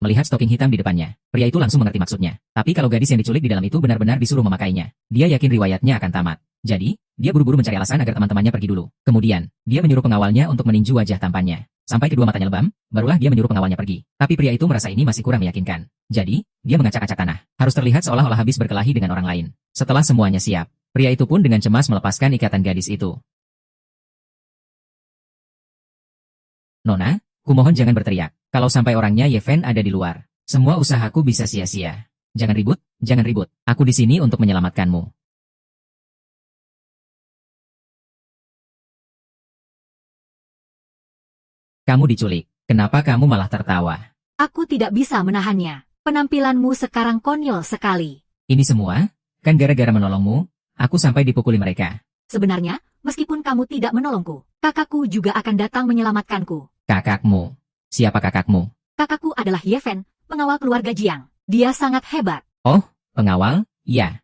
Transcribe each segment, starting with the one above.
Melihat stoking hitam di depannya, pria itu langsung mengerti maksudnya. Tapi kalau gadis yang diculik di dalam itu benar-benar disuruh memakainya, dia yakin riwayatnya akan tamat. Jadi, dia buru-buru mencari alasan agar teman-temannya pergi dulu. Kemudian, dia menyuruh pengawalnya untuk meninju wajah tampannya. Sampai kedua matanya lebam, barulah dia menyuruh pengawalnya pergi. Tapi pria itu merasa ini masih kurang meyakinkan. Jadi, dia mengacak-acak tanah. Harus terlihat seolah-olah habis berkelahi dengan orang lain. Setelah semuanya siap, pria itu pun dengan cemas melepaskan ikatan gadis itu. Nona, kumohon jangan berteriak. Kalau sampai orangnya Yeven ada di luar, semua usahaku bisa sia-sia. Jangan ribut, jangan ribut. Aku di sini untuk menyelamatkanmu. Kamu diculik. Kenapa kamu malah tertawa? Aku tidak bisa menahannya. Penampilanmu sekarang konyol sekali. Ini semua, kan gara-gara menolongmu, aku sampai dipukuli mereka. Sebenarnya, meskipun kamu tidak menolongku, kakakku juga akan datang menyelamatkanku. Kakakmu? Siapa kakakmu? Kakakku adalah Yeven, pengawal keluarga Jiang. Dia sangat hebat. Oh, pengawal? Ya.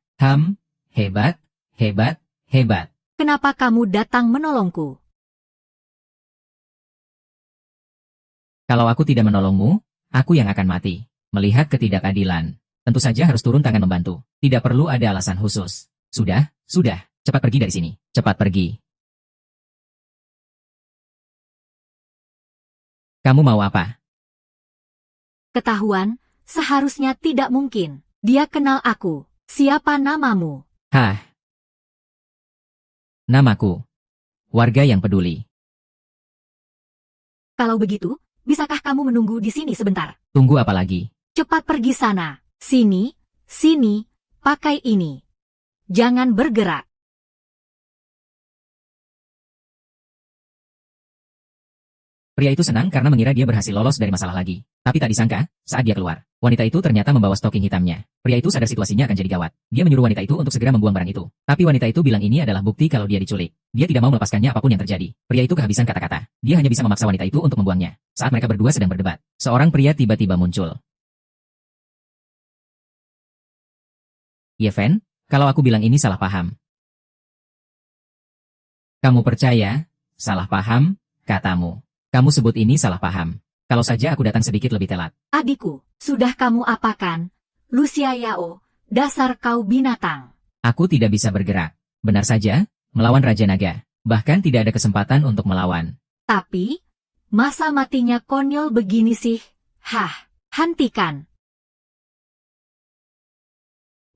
Hebat, hebat, hebat. Kenapa kamu datang menolongku? Kalau aku tidak menolongmu, aku yang akan mati. Melihat ketidakadilan, tentu saja harus turun tangan membantu. Tidak perlu ada alasan khusus. Sudah, cepat pergi dari sini. Cepat pergi. Kamu mau apa? Ketahuan, seharusnya tidak mungkin. Dia kenal aku. Siapa namamu? Hah? Namaku. Warga yang peduli. Kalau begitu, bisakah kamu menunggu di sini sebentar? Tunggu apa lagi? Cepat pergi sana. Sini, pakai ini. Jangan bergerak. Pria itu senang karena mengira dia berhasil lolos dari masalah lagi. Tapi tak disangka, saat dia keluar, wanita itu ternyata membawa stoking hitamnya. Pria itu sadar situasinya akan jadi gawat. Dia menyuruh wanita itu untuk segera membuang barang itu. Tapi wanita itu bilang ini adalah bukti kalau dia diculik. Dia tidak mau melepaskannya apapun yang terjadi. Pria itu kehabisan kata-kata. Dia hanya bisa memaksa wanita itu untuk membuangnya. Saat mereka berdua sedang berdebat, seorang pria tiba-tiba muncul. Yeven, kalau aku bilang ini salah paham. Kamu percaya? Salah paham, katamu. Kamu sebut ini salah paham. Kalau saja aku datang sedikit lebih telat. Adikku, sudah kamu apakan? Lucia Yao, dasar kau binatang. Aku tidak bisa bergerak. Benar saja, melawan Raja Naga. Bahkan tidak ada kesempatan untuk melawan. Tapi, masa matinya konyol begini sih? Hah, hentikan.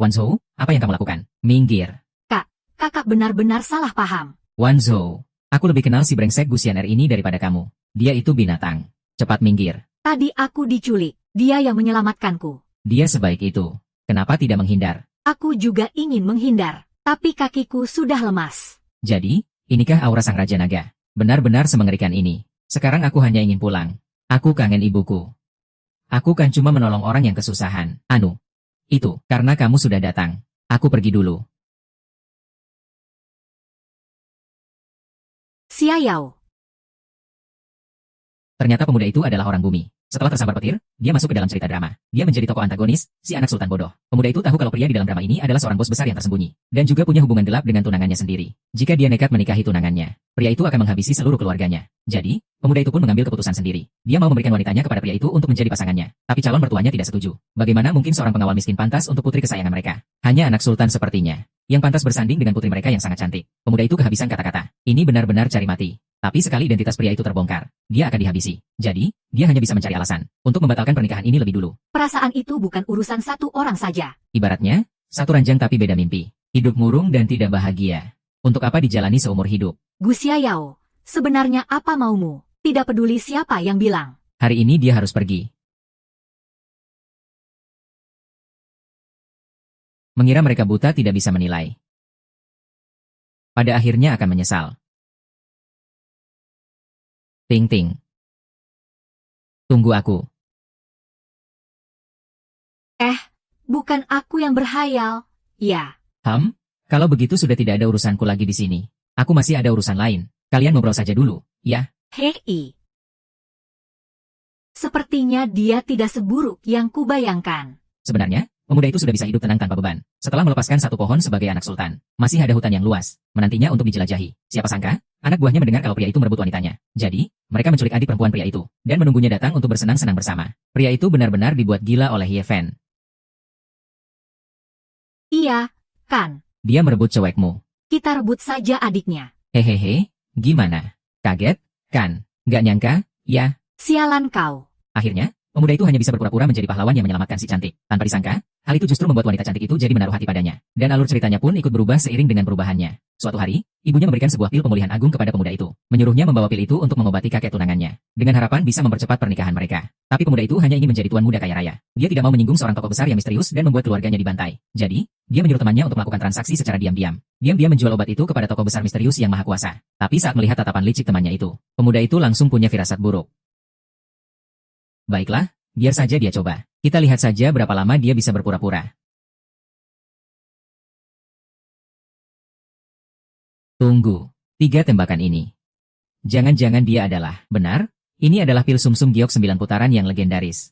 Wanzhou, apa yang kamu lakukan? Minggir. Kakak benar-benar salah paham. Wanzhou, aku lebih kenal si brengsek Gusianer ini daripada kamu. Dia itu binatang. Cepat minggir. Tadi aku diculik. Dia yang menyelamatkanku. Dia sebaik itu. Kenapa tidak menghindar? Aku juga ingin menghindar. Tapi kakiku sudah lemas. Jadi, inikah aura sang Raja Naga? Benar-benar semengerikan ini. Sekarang aku hanya ingin pulang. Aku kangen ibuku. Aku kan cuma menolong orang yang kesusahan. Itu, karena kamu sudah datang. Aku pergi dulu. Xia Yao. Ternyata pemuda itu adalah orang bumi. Setelah tersambar petir, dia masuk ke dalam cerita drama. Dia menjadi tokoh antagonis, si anak sultan bodoh. Pemuda itu tahu kalau pria di dalam drama ini adalah seorang bos besar yang tersembunyi. Dan juga punya hubungan gelap dengan tunangannya sendiri. Jika dia nekat menikahi tunangannya, pria itu akan menghabisi seluruh keluarganya. Jadi, pemuda itu pun mengambil keputusan sendiri. Dia mau memberikan wanitanya kepada pria itu untuk menjadi pasangannya. Tapi calon mertuanya tidak setuju. Bagaimana mungkin seorang pengawal miskin pantas untuk putri kesayangan mereka? Hanya anak sultan sepertinya yang pantas bersanding dengan putri mereka yang sangat cantik. Pemuda itu kehabisan kata-kata. Ini benar-benar cari mati. Tapi sekali identitas pria itu terbongkar, dia akan dihabisi. Jadi, dia hanya bisa mencari alasan untuk membatalkan pernikahan ini lebih dulu. Perasaan itu bukan urusan satu orang saja. Ibaratnya, satu ranjang tapi beda mimpi. Hidup murung dan tidak bahagia. Untuk apa dijalani seumur hidup? Xia Yao, sebenarnya apa maumu? Tidak peduli siapa yang bilang. Hari ini dia harus pergi. Mengira mereka buta tidak bisa menilai. Pada akhirnya akan menyesal. Ting-ting. Tunggu aku. Bukan aku yang berhayal. Ya. Kalau begitu sudah tidak ada urusanku lagi di sini. Aku masih ada urusan lain. Kalian ngobrol saja dulu, ya? Hei. Sepertinya dia tidak seburuk yang kubayangkan. Sebenarnya, Pemuda itu sudah bisa hidup tenang tanpa beban. Setelah melepaskan satu pohon sebagai anak sultan, masih ada hutan yang luas, menantinya untuk dijelajahi. Siapa sangka, anak buahnya mendengar kalau pria itu merebut wanitanya. Jadi, mereka menculik adik perempuan pria itu, dan menunggunya datang untuk bersenang-senang bersama. Pria itu benar-benar dibuat gila oleh Ye Fen. Iya, kan? Dia merebut cewekmu. Kita rebut saja adiknya. Hehehe, gimana? Kaget, kan? Gak nyangka, ya? Sialan kau. Akhirnya, pemuda itu hanya bisa berpura-pura menjadi pahlawan yang menyelamatkan si cantik. Tanpa disangka, hal itu justru membuat wanita cantik itu jadi menaruh hati padanya. Dan alur ceritanya pun ikut berubah seiring dengan perubahannya. Suatu hari, ibunya memberikan sebuah pil pemulihan agung kepada pemuda itu. Menyuruhnya membawa pil itu untuk mengobati kakek tunangannya. Dengan harapan bisa mempercepat pernikahan mereka. Tapi pemuda itu hanya ingin menjadi tuan muda kaya raya. Dia tidak mau menyinggung seorang tokoh besar yang misterius dan membuat keluarganya dibantai. Jadi, dia menyuruh temannya untuk melakukan transaksi secara diam-diam. Diam-diam menjual obat itu kepada tokoh besar misterius yang maha kuasa. Tapi saat melihat tatapan licik temannya itu, pemuda itu langsung punya firasat buruk. Baiklah, biar saja dia coba. Kita lihat saja berapa lama dia bisa berpura-pura. Tunggu. 3 tembakan ini. Jangan-jangan dia adalah, benar? Ini adalah pil sumsum giok 9 putaran yang legendaris.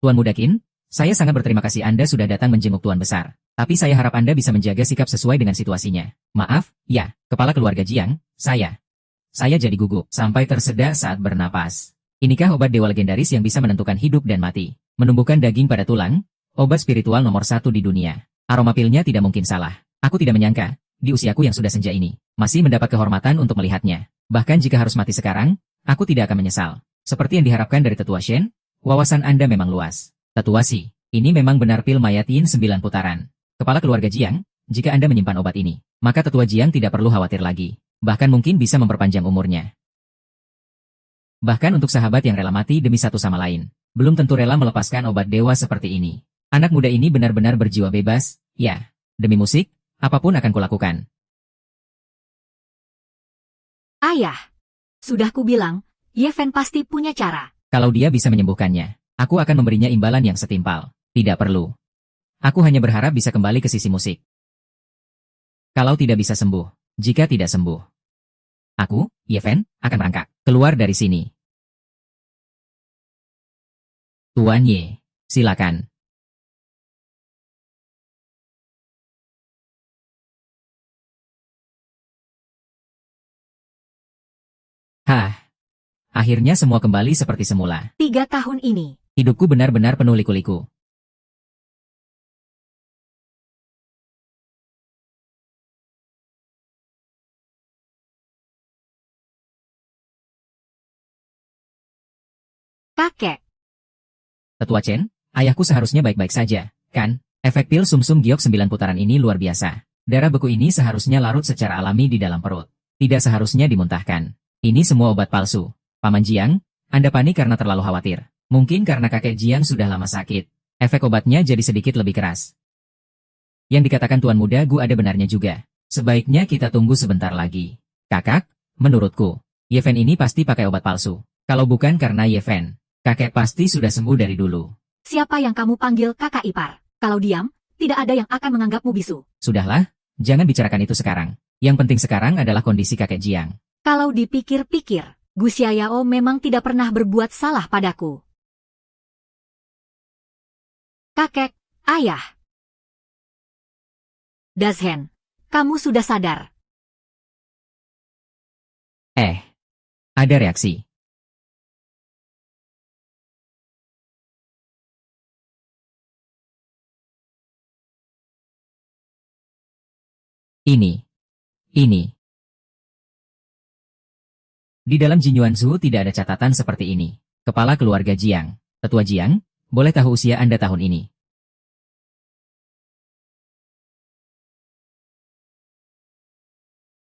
Tuan Muda Qin, saya sangat berterima kasih Anda sudah datang menjenguk Tuan Besar. Tapi saya harap Anda bisa menjaga sikap sesuai dengan situasinya. Maaf, ya, kepala keluarga Jiang, saya. Saya jadi gugup sampai tersedak saat bernapas. Inikah obat dewa legendaris yang bisa menentukan hidup dan mati? Menumbuhkan daging pada tulang? Obat spiritual nomor 1 di dunia. Aroma pilnya tidak mungkin salah. Aku tidak menyangka, di usiaku yang sudah senja ini, masih mendapat kehormatan untuk melihatnya. Bahkan jika harus mati sekarang, aku tidak akan menyesal. Seperti yang diharapkan dari Tetua Shen, wawasan Anda memang luas. Tetua Si, ini memang benar pil mayat Yin 9 putaran. Kepala keluarga Jiang, jika Anda menyimpan obat ini, maka Tetua Jiang tidak perlu khawatir lagi. Bahkan mungkin bisa memperpanjang umurnya. Bahkan untuk sahabat yang rela mati demi satu sama lain, belum tentu rela melepaskan obat dewa seperti ini. Anak muda ini benar-benar berjiwa bebas, ya. Demi musik, apapun akan kulakukan. Ayah, sudah kubilang, Ye Fen pasti punya cara. Kalau dia bisa menyembuhkannya, aku akan memberinya imbalan yang setimpal. Tidak perlu. Aku hanya berharap bisa kembali ke sisi musik. Kalau tidak bisa sembuh, jika tidak sembuh, aku, Ye Fen, akan merangkak keluar dari sini. Tuan Ye, silakan. Hah, akhirnya semua kembali seperti semula. 3 tahun ini. Hidupku benar-benar penuh liku-liku. Kakek, Tetua Chen, ayahku seharusnya baik-baik saja, kan? Efek pil sumsum giok 9 putaran ini luar biasa. Darah beku ini seharusnya larut secara alami di dalam perut. Tidak seharusnya dimuntahkan. Ini semua obat palsu. Paman Jiang, Anda panik karena terlalu khawatir. Mungkin karena kakek Jiang sudah lama sakit. Efek obatnya jadi sedikit lebih keras. Yang dikatakan Tuan Muda Gu ada benarnya juga. Sebaiknya kita tunggu sebentar lagi. Kakak, menurutku, Ye Fen ini pasti pakai obat palsu. Kalau bukan karena Ye Fen, kakek pasti sudah sembuh dari dulu. siapa yang kamu panggil kakak ipar? Kalau diam, tidak ada yang akan menganggapmu bisu. Sudahlah, jangan bicarakan itu sekarang. Yang penting sekarang adalah kondisi kakek Jiang. Kalau dipikir-pikir, Gu Xiaoyao memang tidak pernah berbuat salah padaku. Kakek, ayah. Dazhen, kamu sudah sadar. Ada reaksi. Ini. Di dalam Jinyuanzu tidak ada catatan seperti ini. Kepala keluarga Jiang. Tetua Jiang, boleh tahu usia Anda tahun ini?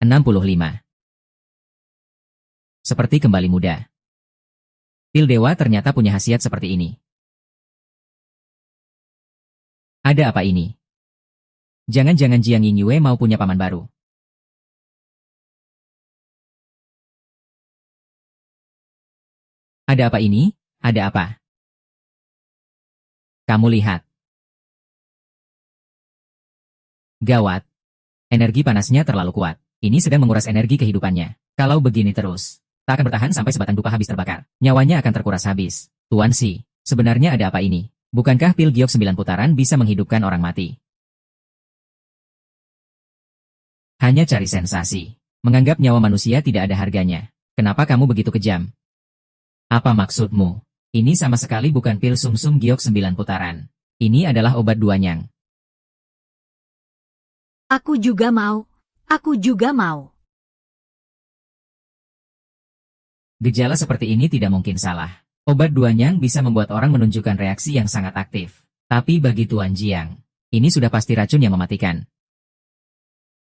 65. Seperti kembali muda. Pil dewa ternyata punya khasiat seperti ini. Ada apa ini? Jangan-jangan Jiang Yingyue mau punya paman baru. Ada apa ini? Ada apa? Kamu lihat. Gawat, Energi panasnya terlalu kuat. Ini sedang menguras energi kehidupannya. Kalau begini terus, tak akan bertahan sampai sebatang dupa habis terbakar. Nyawanya akan terkuras habis. Tuan Si, sebenarnya ada apa ini? Bukankah pil giok 9 putaran bisa menghidupkan orang mati? Hanya cari sensasi. Menganggap nyawa manusia tidak ada harganya. Kenapa kamu begitu kejam? Apa maksudmu? Ini sama sekali bukan pil sumsum giok 9 putaran. Ini adalah obat duanyang. Aku juga mau. Aku juga mau. Gejala seperti ini tidak mungkin salah. Obat duanyang bisa membuat orang menunjukkan reaksi yang sangat aktif. Tapi bagi Tuan Jiang, ini sudah pasti racun yang mematikan.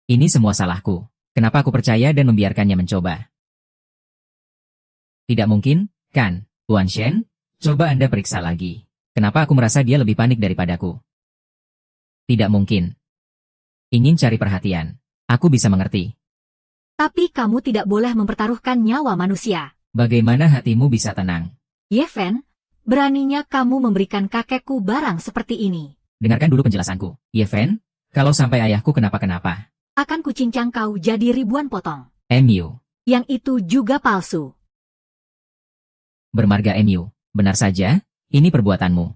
Ini semua salahku. Kenapa aku percaya dan membiarkannya mencoba? Tidak mungkin, kan, Tuan Shen? Coba Anda periksa lagi. Kenapa aku merasa dia lebih panik daripadaku? Tidak mungkin. Ingin cari perhatian. Aku bisa mengerti. Tapi kamu tidak boleh mempertaruhkan nyawa manusia. Bagaimana hatimu bisa tenang? Ye Fen, beraninya kamu memberikan kakekku barang seperti ini. Dengarkan dulu penjelasanku. Ye Fen, kalau sampai ayahku kenapa-kenapa, Akan kucincang kau jadi ribuan potong. MU, Yang itu juga palsu. bermarga MU, benar saja, ini perbuatanmu.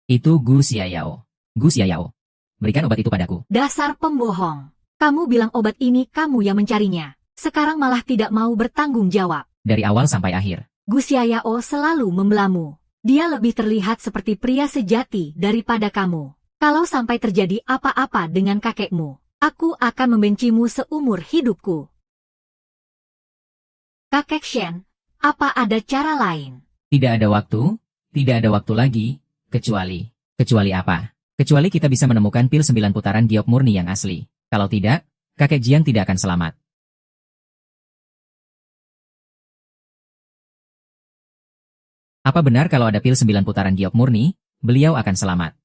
Itu Gu Xiaoyao. Gu Xiaoyao, berikan obat itu padaku. Dasar pembohong. Kamu bilang obat ini kamu yang mencarinya. Sekarang malah tidak mau bertanggung jawab. Dari awal sampai akhir. Gu Xiaoyao selalu membelamu. Dia lebih terlihat seperti pria sejati daripada kamu. Kalau sampai terjadi apa-apa dengan kakekmu, aku akan membencimu seumur hidupku. Kakek Shen, apa ada cara lain? Tidak ada waktu lagi, kecuali apa? Kecuali kita bisa menemukan pil 9 putaran giok murni yang asli. Kalau tidak, kakek Jiang tidak akan selamat. Apa benar kalau ada pil 9 putaran giok murni, beliau akan selamat?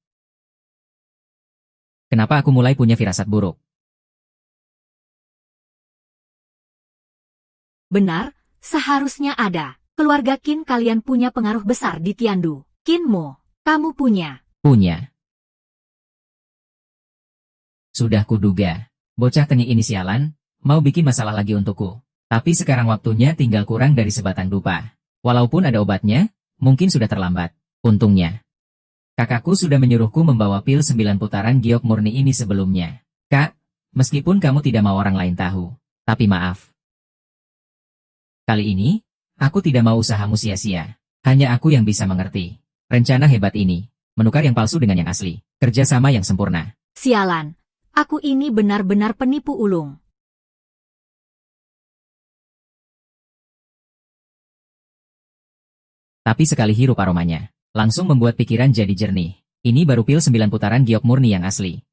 Kenapa aku mulai punya firasat buruk? Benar, seharusnya ada. Keluarga Qin kalian punya pengaruh besar di Tiandu. Qin Mo, kamu punya. Punya. Sudah kuduga. Bocah tengik ini sialan, mau bikin masalah lagi untukku. Tapi sekarang waktunya tinggal kurang dari sebatang dupa. Walaupun ada obatnya, mungkin sudah terlambat. Untungnya. Kakakku sudah menyuruhku membawa pil 9 putaran giok murni ini sebelumnya. Kak, meskipun kamu tidak mau orang lain tahu, tapi maaf. Kali ini, aku tidak mau usahamu sia-sia. Hanya aku yang bisa mengerti. Rencana hebat ini, menukar yang palsu dengan yang asli. Kerjasama yang sempurna. Sialan, aku ini benar-benar penipu ulung. Tapi sekali hirup aromanya, langsung membuat pikiran jadi jernih. Ini baru pil 9 putaran giok murni yang asli.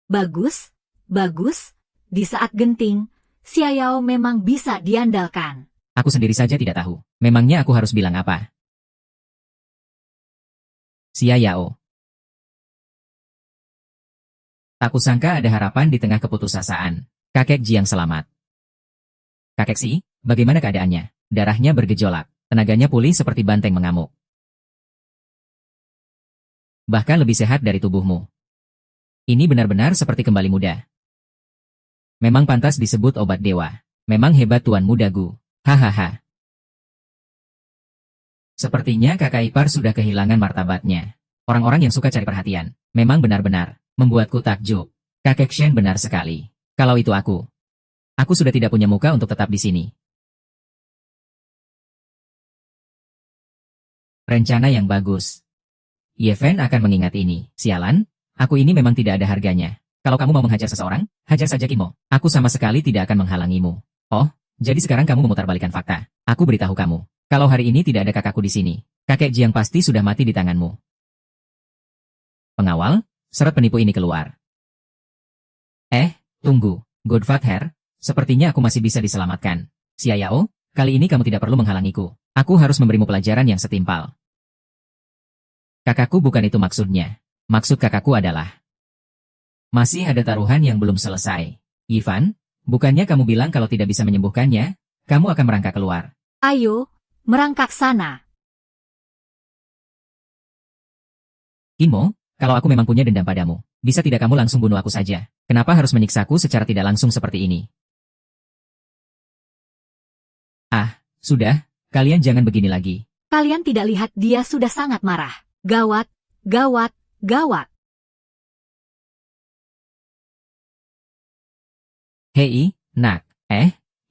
Bagus, bagus. Di saat genting, Xiaoyao memang bisa diandalkan. Aku sendiri saja tidak tahu. Memangnya aku harus bilang apa? Xiaoyao. Tak kusangka ada harapan di tengah keputusasaan. Kakek Jiang selamat. Kakek Si, bagaimana keadaannya? Darahnya bergejolak. Tenaganya pulih seperti banteng mengamuk. Bahkan lebih sehat dari tubuhmu. Ini benar-benar seperti kembali muda. Memang pantas disebut obat dewa. Memang hebat Tuan Muda Gu. Hahaha. Sepertinya kakak ipar sudah kehilangan martabatnya. Orang-orang yang suka cari perhatian, memang benar-benar membuatku takjub. Kakek Shen benar sekali. Kalau itu aku sudah tidak punya muka untuk tetap di sini. Rencana yang bagus. Ye Fen akan mengingat ini. Sialan, aku ini memang tidak ada harganya. Kalau kamu mau menghajar seseorang, hajar saja Kimo. Aku sama sekali tidak akan menghalangimu. Oh, jadi sekarang kamu memutarbalikkan fakta. Aku beritahu kamu, kalau hari ini tidak ada kakakku di sini, kakek Jiang pasti sudah mati di tanganmu. Pengawal, seret penipu ini keluar. Tunggu, Godfather, sepertinya aku masih bisa diselamatkan. Xiaoyao, kali ini kamu tidak perlu menghalangiku. Aku harus memberimu pelajaran yang setimpal. Kakakku bukan itu maksudnya. Maksud kakakku adalah masih ada taruhan yang belum selesai. Ivan, bukannya kamu bilang kalau tidak bisa menyembuhkannya, kamu akan merangkak keluar. Ayo, merangkak sana. Kinmo, kalau aku memang punya dendam padamu, bisa tidak kamu langsung bunuh aku saja? Kenapa harus menyiksaku secara tidak langsung seperti ini? Ah, sudah, kalian jangan begini lagi. Kalian tidak lihat dia sudah sangat marah. Gawat, gawat, gawat. Hei, nak,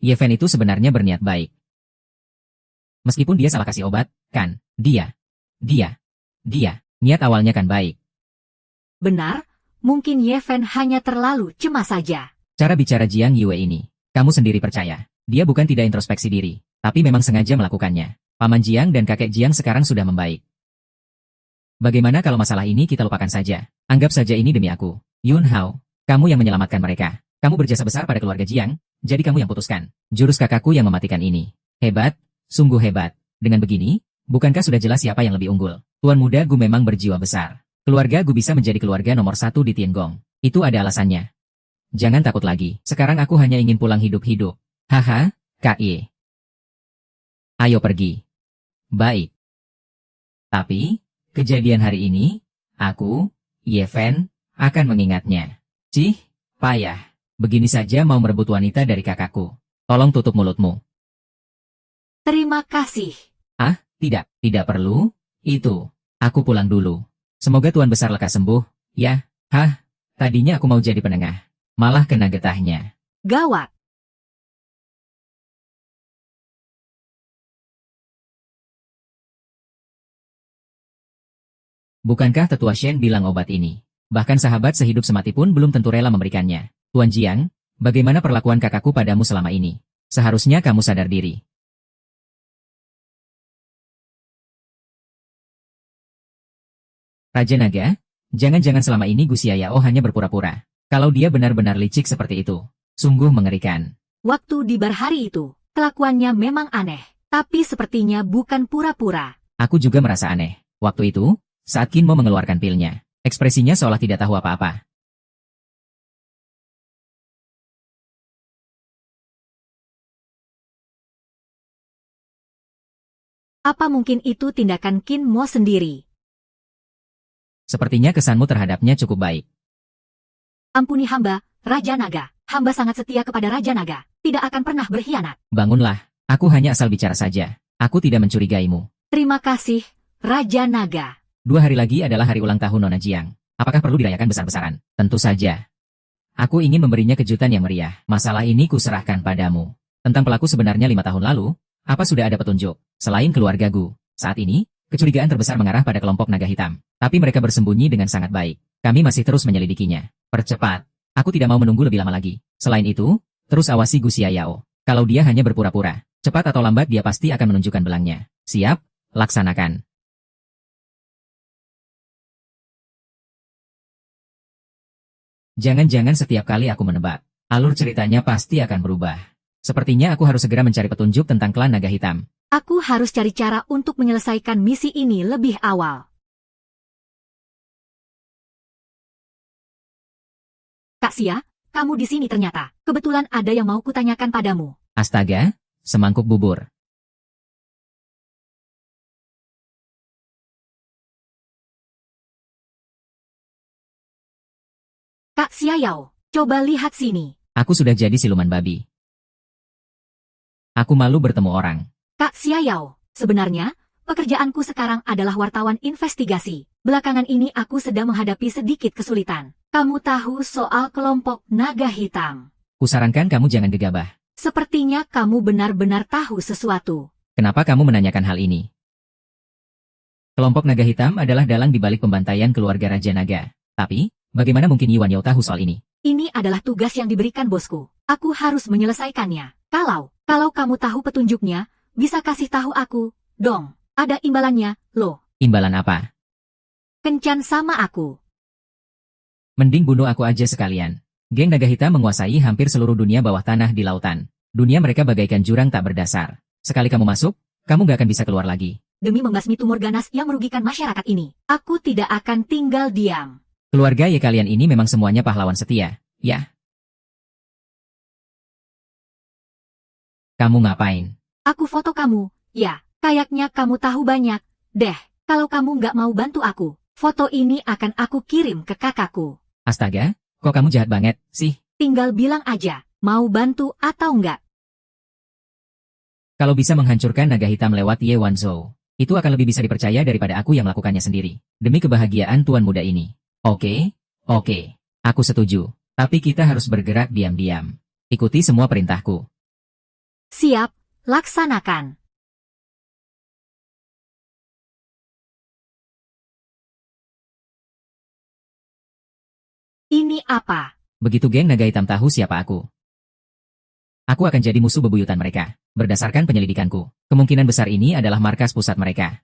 Yeven itu sebenarnya berniat baik. Meskipun dia salah kasih obat, kan, dia, niat awalnya kan baik. Benar, mungkin Yeven hanya terlalu cemas saja. Cara bicara Jiang Yue ini, kamu sendiri percaya, dia bukan tidak introspeksi diri, tapi memang sengaja melakukannya. Paman Jiang dan kakek Jiang sekarang sudah membaik. Bagaimana kalau masalah ini kita lupakan saja? Anggap saja ini demi aku. Yun Hao, kamu yang menyelamatkan mereka. Kamu berjasa besar pada keluarga Jiang, jadi kamu yang putuskan. Jurus kakakku yang mematikan ini. Hebat, sungguh hebat. Dengan begini, bukankah sudah jelas siapa yang lebih unggul? Tuan muda Gu memang berjiwa besar. Keluarga Gu bisa menjadi keluarga nomor 1 di Tiangong. Itu ada alasannya. Jangan takut lagi. Sekarang aku hanya ingin pulang hidup-hidup. Haha, Kak Ye. Ayo pergi. Baik. Tapi, kejadian hari ini, aku, Yeven, akan mengingatnya. Cih, payah. Begini saja mau merebut wanita dari kakakku. Tolong tutup mulutmu. Terima kasih. Ah, tidak perlu. Itu, aku pulang dulu. Semoga Tuan Besar lekas sembuh, ya. Tadinya aku mau jadi penengah. Malah kena getahnya. Gawat. Bukankah tetua Shen bilang obat ini? Bahkan sahabat sehidup semati pun belum tentu rela memberikannya. Tuan Jiang, bagaimana perlakuan kakakku padamu selama ini? Seharusnya kamu sadar diri. Raja Naga, jangan-jangan selama ini Gu Xiaoyao hanya berpura-pura. Kalau dia benar-benar licik seperti itu, sungguh mengerikan. Waktu di bar hari itu, kelakuannya memang aneh, tapi sepertinya bukan pura-pura. Aku juga merasa aneh. Waktu itu, saat Kinmo mengeluarkan pilnya, ekspresinya seolah tidak tahu apa-apa. Apa mungkin itu tindakan Kinmo sendiri? Sepertinya kesanmu terhadapnya cukup baik. Ampuni hamba, Raja Naga. Hamba sangat setia kepada Raja Naga. Tidak akan pernah berkhianat. Bangunlah, aku hanya asal bicara saja. Aku tidak mencurigaimu. Terima kasih, Raja Naga. 2 hari lagi adalah hari ulang tahun Nona Jiang. Apakah perlu dirayakan besar-besaran? Tentu saja. Aku ingin memberinya kejutan yang meriah. Masalah ini kuserahkan padamu. Tentang pelaku sebenarnya 5 tahun lalu, apa sudah ada petunjuk? Selain keluarga Gu, saat ini, kecurigaan terbesar mengarah pada kelompok naga hitam. Tapi mereka bersembunyi dengan sangat baik. Kami masih terus menyelidikinya. Percepat. Aku tidak mau menunggu lebih lama lagi. Selain itu, terus awasi Gu Xiaoyao. Kalau dia hanya berpura-pura, cepat atau lambat dia pasti akan menunjukkan belangnya. Siap? Laksanakan. Jangan-jangan setiap kali aku menebak, alur ceritanya pasti akan berubah. Sepertinya aku harus segera mencari petunjuk tentang klan naga hitam. Aku harus cari cara untuk menyelesaikan misi ini lebih awal. Kak Xia, kamu di sini ternyata. Kebetulan ada yang mau kutanyakan padamu. Astaga, semangkuk bubur. Kak Xiaoyao, coba lihat sini. Aku sudah jadi siluman babi. Aku malu bertemu orang. Kak Xiaoyao, sebenarnya, pekerjaanku sekarang adalah wartawan investigasi. Belakangan ini aku sedang menghadapi sedikit kesulitan. Kamu tahu soal kelompok naga hitam. Kusarankan kamu jangan gegabah. Sepertinya kamu benar-benar tahu sesuatu. Kenapa kamu menanyakan hal ini? Kelompok naga hitam adalah dalang di balik pembantaian keluarga Raja Naga. Tapi, bagaimana mungkin Yuan Yao tahu soal ini? Ini adalah tugas yang diberikan bosku. Aku harus menyelesaikannya. Kalau kamu tahu petunjuknya, bisa kasih tahu aku, dong. Ada imbalannya, loh. Imbalan apa? Kencan sama aku. Mending bunuh aku aja sekalian. Geng naga hitam menguasai hampir seluruh dunia bawah tanah di lautan. Dunia mereka bagaikan jurang tak berdasar. Sekali kamu masuk, kamu gak akan bisa keluar lagi. Demi membasmi tumor ganas yang merugikan masyarakat ini, aku tidak akan tinggal diam. Keluarga ya kalian ini memang semuanya pahlawan setia, ya? Kamu ngapain? Aku foto kamu, ya. Kayaknya kamu tahu banyak, deh. Kalau kamu nggak mau bantu aku, Foto ini akan aku kirim ke kakakku. Astaga, kok kamu jahat banget sih? Tinggal bilang aja, mau bantu atau enggak. Kalau bisa menghancurkan naga hitam lewat Ye Wanzhou, itu akan lebih bisa dipercaya daripada aku yang melakukannya sendiri. Demi kebahagiaan tuan muda ini. Oke. Aku setuju. Tapi kita harus bergerak diam-diam. Ikuti semua perintahku. Siap, laksanakan. Ini apa? Begitu geng naga hitam tahu siapa aku. Aku akan jadi musuh bebuyutan mereka. Berdasarkan penyelidikanku, kemungkinan besar ini adalah markas pusat mereka.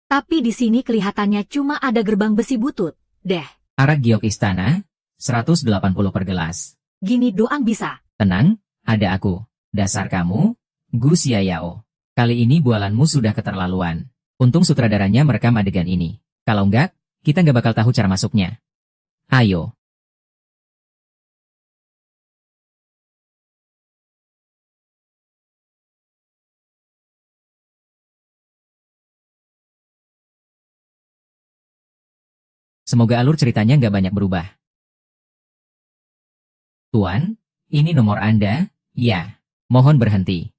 Tapi di sini kelihatannya cuma ada gerbang besi butut, deh. Arak giok istana, 180 per gelas. Gini doang bisa. Tenang, ada aku. Dasar kamu, Gu Xiaoyao. Kali ini bualanmu sudah keterlaluan. Untung sutradaranya merekam adegan ini. Kalau enggak, kita nggak bakal tahu cara masuknya. Ayo. Semoga alur ceritanya nggak banyak berubah. Tuan, ini nomor Anda? Ya. Mohon berhenti.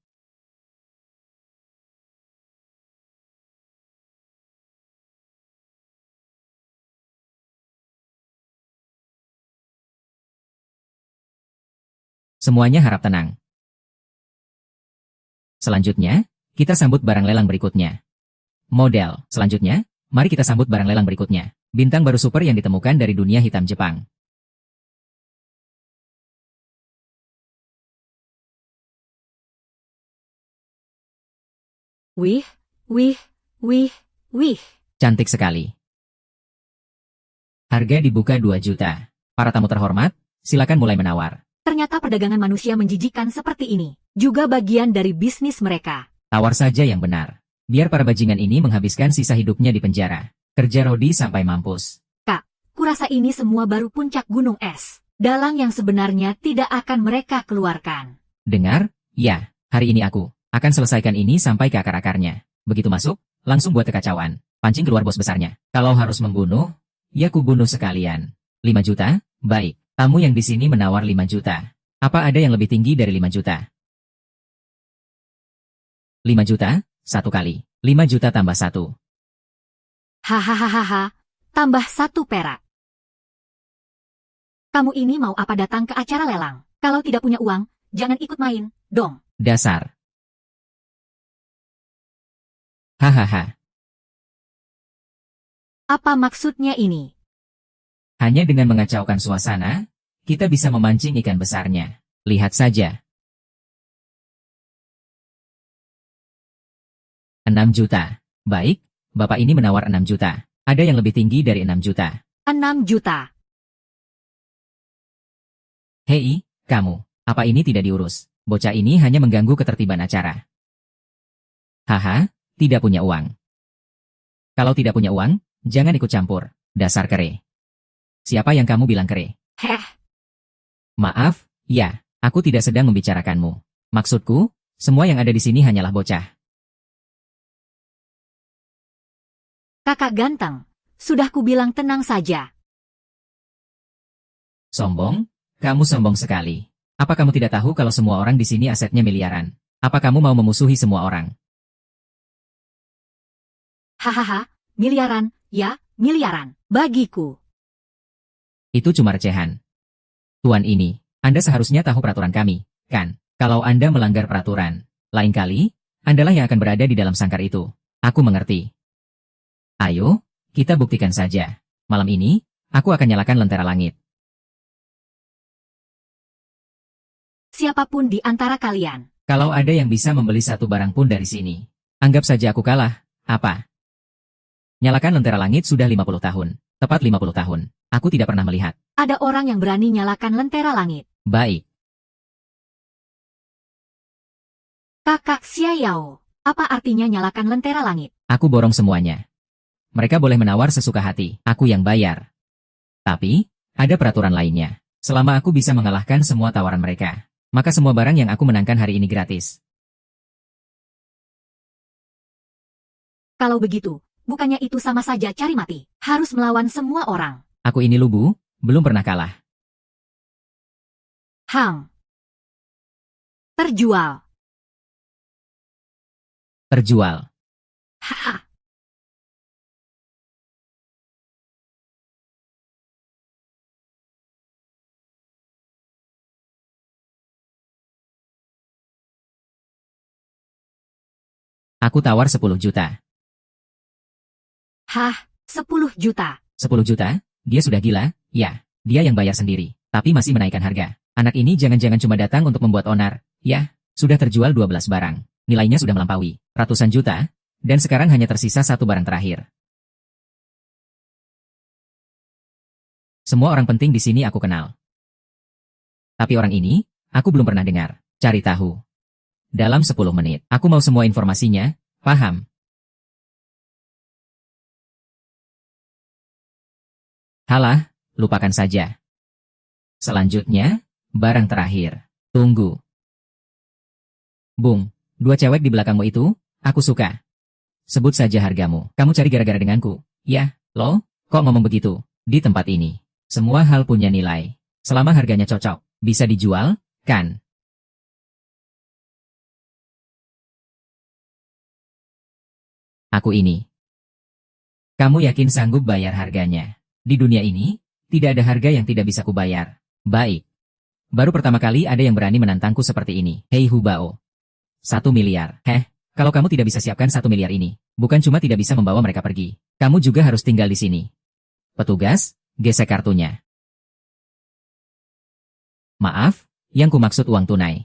Semuanya harap tenang. Selanjutnya, kita sambut barang lelang berikutnya. Model. Selanjutnya, mari kita sambut barang lelang berikutnya. Bintang baru super yang ditemukan dari dunia hitam Jepang. Wih. Cantik sekali. Harga dibuka 2 juta. Para tamu terhormat, silakan mulai menawar. Ternyata perdagangan manusia menjijikan seperti ini. Juga bagian dari bisnis mereka. Tawar saja yang benar. Biar para bajingan ini menghabiskan sisa hidupnya di penjara. Kerja Rodi sampai mampus. Kak, kurasa ini semua baru puncak gunung es. Dalang yang sebenarnya tidak akan mereka keluarkan. Dengar? Ya, hari ini aku akan selesaikan ini sampai ke akar-akarnya. Begitu masuk, langsung buat kekacauan. Pancing keluar bos besarnya. Kalau harus membunuh, ya kubunuh sekalian. 5 juta? Baik. Tamu yang di sini menawar 5 juta. Apa ada yang lebih tinggi dari 5 juta? 5 juta? 1 kali. 5 juta tambah 1. Hahaha, tambah 1 perak. Kamu ini mau apa datang ke acara lelang? Kalau tidak punya uang, jangan ikut main, dong. Dasar. Hahaha. Apa maksudnya ini? Hanya dengan mengacaukan suasana, kita bisa memancing ikan besarnya. Lihat saja. 6 juta. Baik, Bapak ini menawar 6 juta. Ada yang lebih tinggi dari 6 juta. 6 juta. Hei, kamu. Apa ini tidak diurus? Bocah ini hanya mengganggu ketertiban acara. Haha, tidak punya uang. Kalau tidak punya uang, jangan ikut campur. Dasar kere. Siapa yang kamu bilang kere? Heh. Maaf, ya, aku tidak sedang membicarakanmu. Maksudku, semua yang ada di sini hanyalah bocah. Kakak ganteng, sudah kubilang tenang saja. Sombong? Kamu sombong sekali. Apa kamu tidak tahu kalau semua orang di sini asetnya miliaran? Apa kamu mau memusuhi semua orang? Hahaha, miliaran, ya, miliaran, bagiku. Itu cuma recehan. Tuan ini, Anda seharusnya tahu peraturan kami, kan? Kalau Anda melanggar peraturan, lain kali, Andalah yang akan berada di dalam sangkar itu. Aku mengerti. Ayo, kita buktikan saja. Malam ini, aku akan nyalakan lentera langit. Siapapun di antara kalian. Kalau ada yang bisa membeli satu barang pun dari sini, anggap saja aku kalah. Apa? Nyalakan lentera langit sudah 50 tahun. Tepat 50 tahun. Aku tidak pernah melihat. Ada orang yang berani nyalakan lentera langit. Baik. Kakak Xiaoyao, apa artinya nyalakan lentera langit? Aku borong semuanya. Mereka boleh menawar sesuka hati, aku yang bayar. Tapi, ada peraturan lainnya. Selama aku bisa mengalahkan semua tawaran mereka, maka semua barang yang aku menangkan hari ini gratis. Kalau begitu, bukannya itu sama saja cari mati. Harus melawan semua orang. Aku ini lubu, belum pernah kalah. Hang. Terjual. Terjual. Haha. Aku tawar 10 juta. Hah, 10 juta. 10 juta? Dia sudah gila? Ya, dia yang bayar sendiri. Tapi masih menaikkan harga. Anak ini jangan-jangan cuma datang untuk membuat onar. Ya, sudah terjual 12 barang. Nilainya sudah melampaui ratusan juta. Dan sekarang hanya tersisa satu barang terakhir. Semua orang penting di sini aku kenal. Tapi orang ini, aku belum pernah dengar. Cari tahu. Dalam 10 menit, aku mau semua informasinya, paham? Halah, lupakan saja. Selanjutnya, barang terakhir. Tunggu. Bung, 2 cewek di belakangmu itu, aku suka. Sebut saja hargamu. Kamu cari gara-gara denganku. Ya, lo, kok ngomong begitu? Di tempat ini, semua hal punya nilai. Selama harganya cocok, bisa dijual, kan? Aku ini. Kamu yakin sanggup bayar harganya? Di dunia ini, tidak ada harga yang tidak bisa kubayar. Baik. Baru pertama kali ada yang berani menantangku seperti ini. Hei Hubao. 1 miliar. Kalau kamu tidak bisa siapkan 1 miliar ini, bukan cuma tidak bisa membawa mereka pergi. Kamu juga harus tinggal di sini. Petugas, gesek kartunya. Maaf, yang kumaksud uang tunai.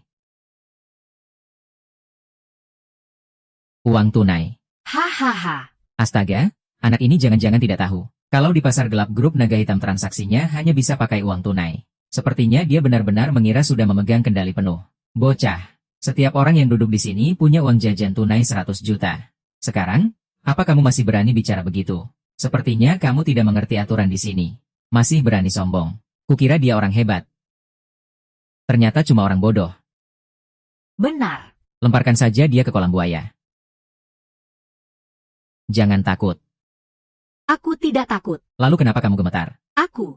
Uang tunai. Hahaha. Astaga, anak ini jangan-jangan tidak tahu. Kalau di pasar gelap grup naga hitam transaksinya hanya bisa pakai uang tunai. Sepertinya dia benar-benar mengira sudah memegang kendali penuh. Bocah, setiap orang yang duduk di sini punya uang jajan tunai 100 juta. Sekarang, apa kamu masih berani bicara begitu? Sepertinya kamu tidak mengerti aturan di sini. Masih berani sombong. Kukira dia orang hebat. Ternyata cuma orang bodoh. Benar. Lemparkan saja dia ke kolam buaya. Jangan takut. Aku tidak takut. Lalu kenapa kamu gemetar? Aku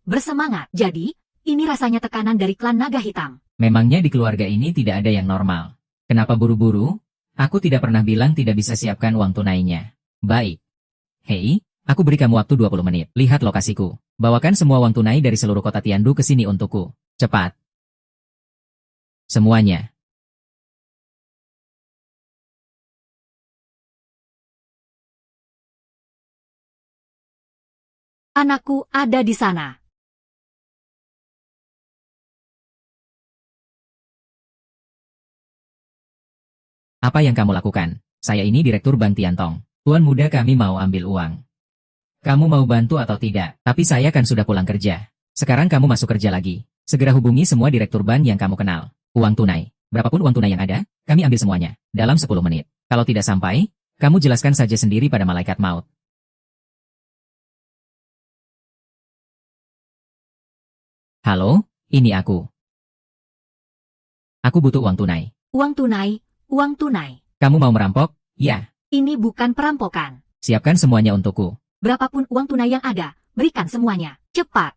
bersemangat. Jadi, ini rasanya tekanan dari klan naga hitam. Memangnya di keluarga ini tidak ada yang normal. Kenapa buru-buru? Aku tidak pernah bilang tidak bisa siapkan uang tunainya. Baik. Hei, aku beri kamu waktu 20 menit. Lihat lokasiku. Bawakan semua uang tunai dari seluruh kota Tiandu ke sini untukku. Cepat. Semuanya. Anakku ada di sana. Apa yang kamu lakukan? Saya ini Direktur Bank Tiantong. Tuan muda kami mau ambil uang. Kamu mau bantu atau tidak? Tapi saya kan sudah pulang kerja. Sekarang kamu masuk kerja lagi. Segera hubungi semua direktur bank yang kamu kenal. Uang tunai. Berapapun uang tunai yang ada, kami ambil semuanya. Dalam 10 menit. Kalau tidak sampai, kamu jelaskan saja sendiri pada malaikat maut. Halo, ini aku. Aku butuh uang tunai. Uang tunai, uang tunai. Kamu mau merampok? Ya. Ini bukan perampokan. Siapkan semuanya untukku. Berapapun uang tunai yang ada, berikan semuanya. Cepat.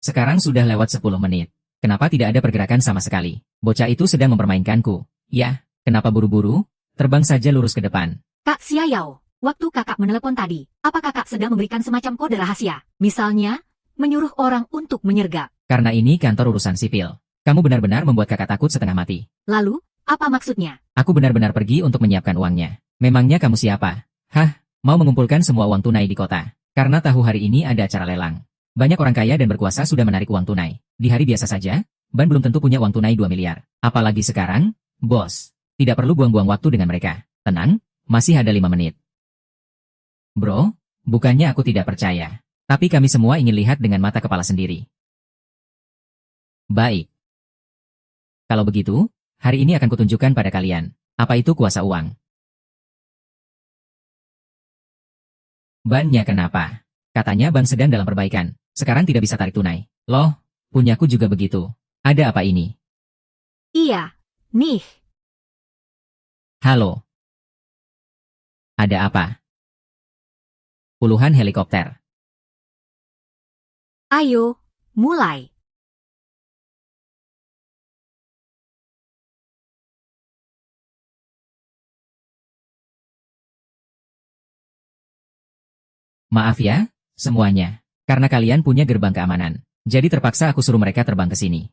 Sekarang sudah lewat 10 menit. Kenapa tidak ada pergerakan sama sekali? Bocah itu sedang mempermainkanku. Ya, kenapa buru-buru? Terbang saja lurus ke depan. Kak Xiaoyao, waktu kakak menelepon tadi, apa kakak sedang memberikan semacam kode rahasia? Misalnya, menyuruh orang untuk menyergap. Karena ini kantor urusan sipil. Kamu benar-benar membuat kakak takut setengah mati. Lalu, apa maksudnya? Aku benar-benar pergi untuk menyiapkan uangnya. Memangnya kamu siapa? Hah, mau mengumpulkan semua uang tunai di kota. Karena tahu hari ini ada acara lelang. Banyak orang kaya dan berkuasa sudah menarik uang tunai. Di hari biasa saja, Ban belum tentu punya uang tunai 2 miliar. Apalagi sekarang, bos. Tidak perlu buang-buang waktu dengan mereka. Tenang, masih ada 5 menit. Bro, bukannya aku tidak percaya. Tapi kami semua ingin lihat dengan mata kepala sendiri. Baik. Kalau begitu, hari ini akan kutunjukkan pada kalian. Apa itu kuasa uang? Bannya kenapa? Katanya ban sedang dalam perbaikan. Sekarang tidak bisa tarik tunai. Loh, punyaku juga begitu. Ada apa ini? Iya, nih. Halo. Ada apa? Puluhan helikopter. Ayo, mulai. Maaf ya, semuanya. Karena kalian punya gerbang keamanan. Jadi terpaksa aku suruh mereka terbang ke sini.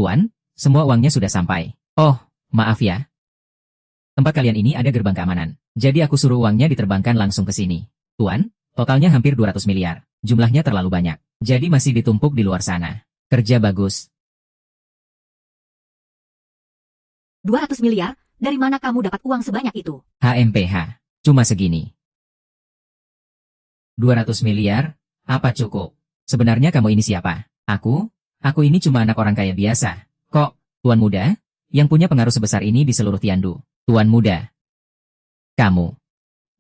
Tuan, semua uangnya sudah sampai. Oh, maaf ya. Tempat kalian ini ada gerbang keamanan. Jadi aku suruh uangnya diterbangkan langsung ke sini. Tuan, totalnya hampir 200 miliar. Jumlahnya terlalu banyak. Jadi masih ditumpuk di luar sana. Kerja bagus. 200 miliar? Dari mana kamu dapat uang sebanyak itu? HMPH. Cuma segini. 200 miliar? Apa cukup? Sebenarnya kamu ini siapa? Aku? Aku ini cuma anak orang kaya biasa. Kok, Tuan Muda? Yang punya pengaruh sebesar ini di seluruh Tiandu. Tuan Muda. Kamu.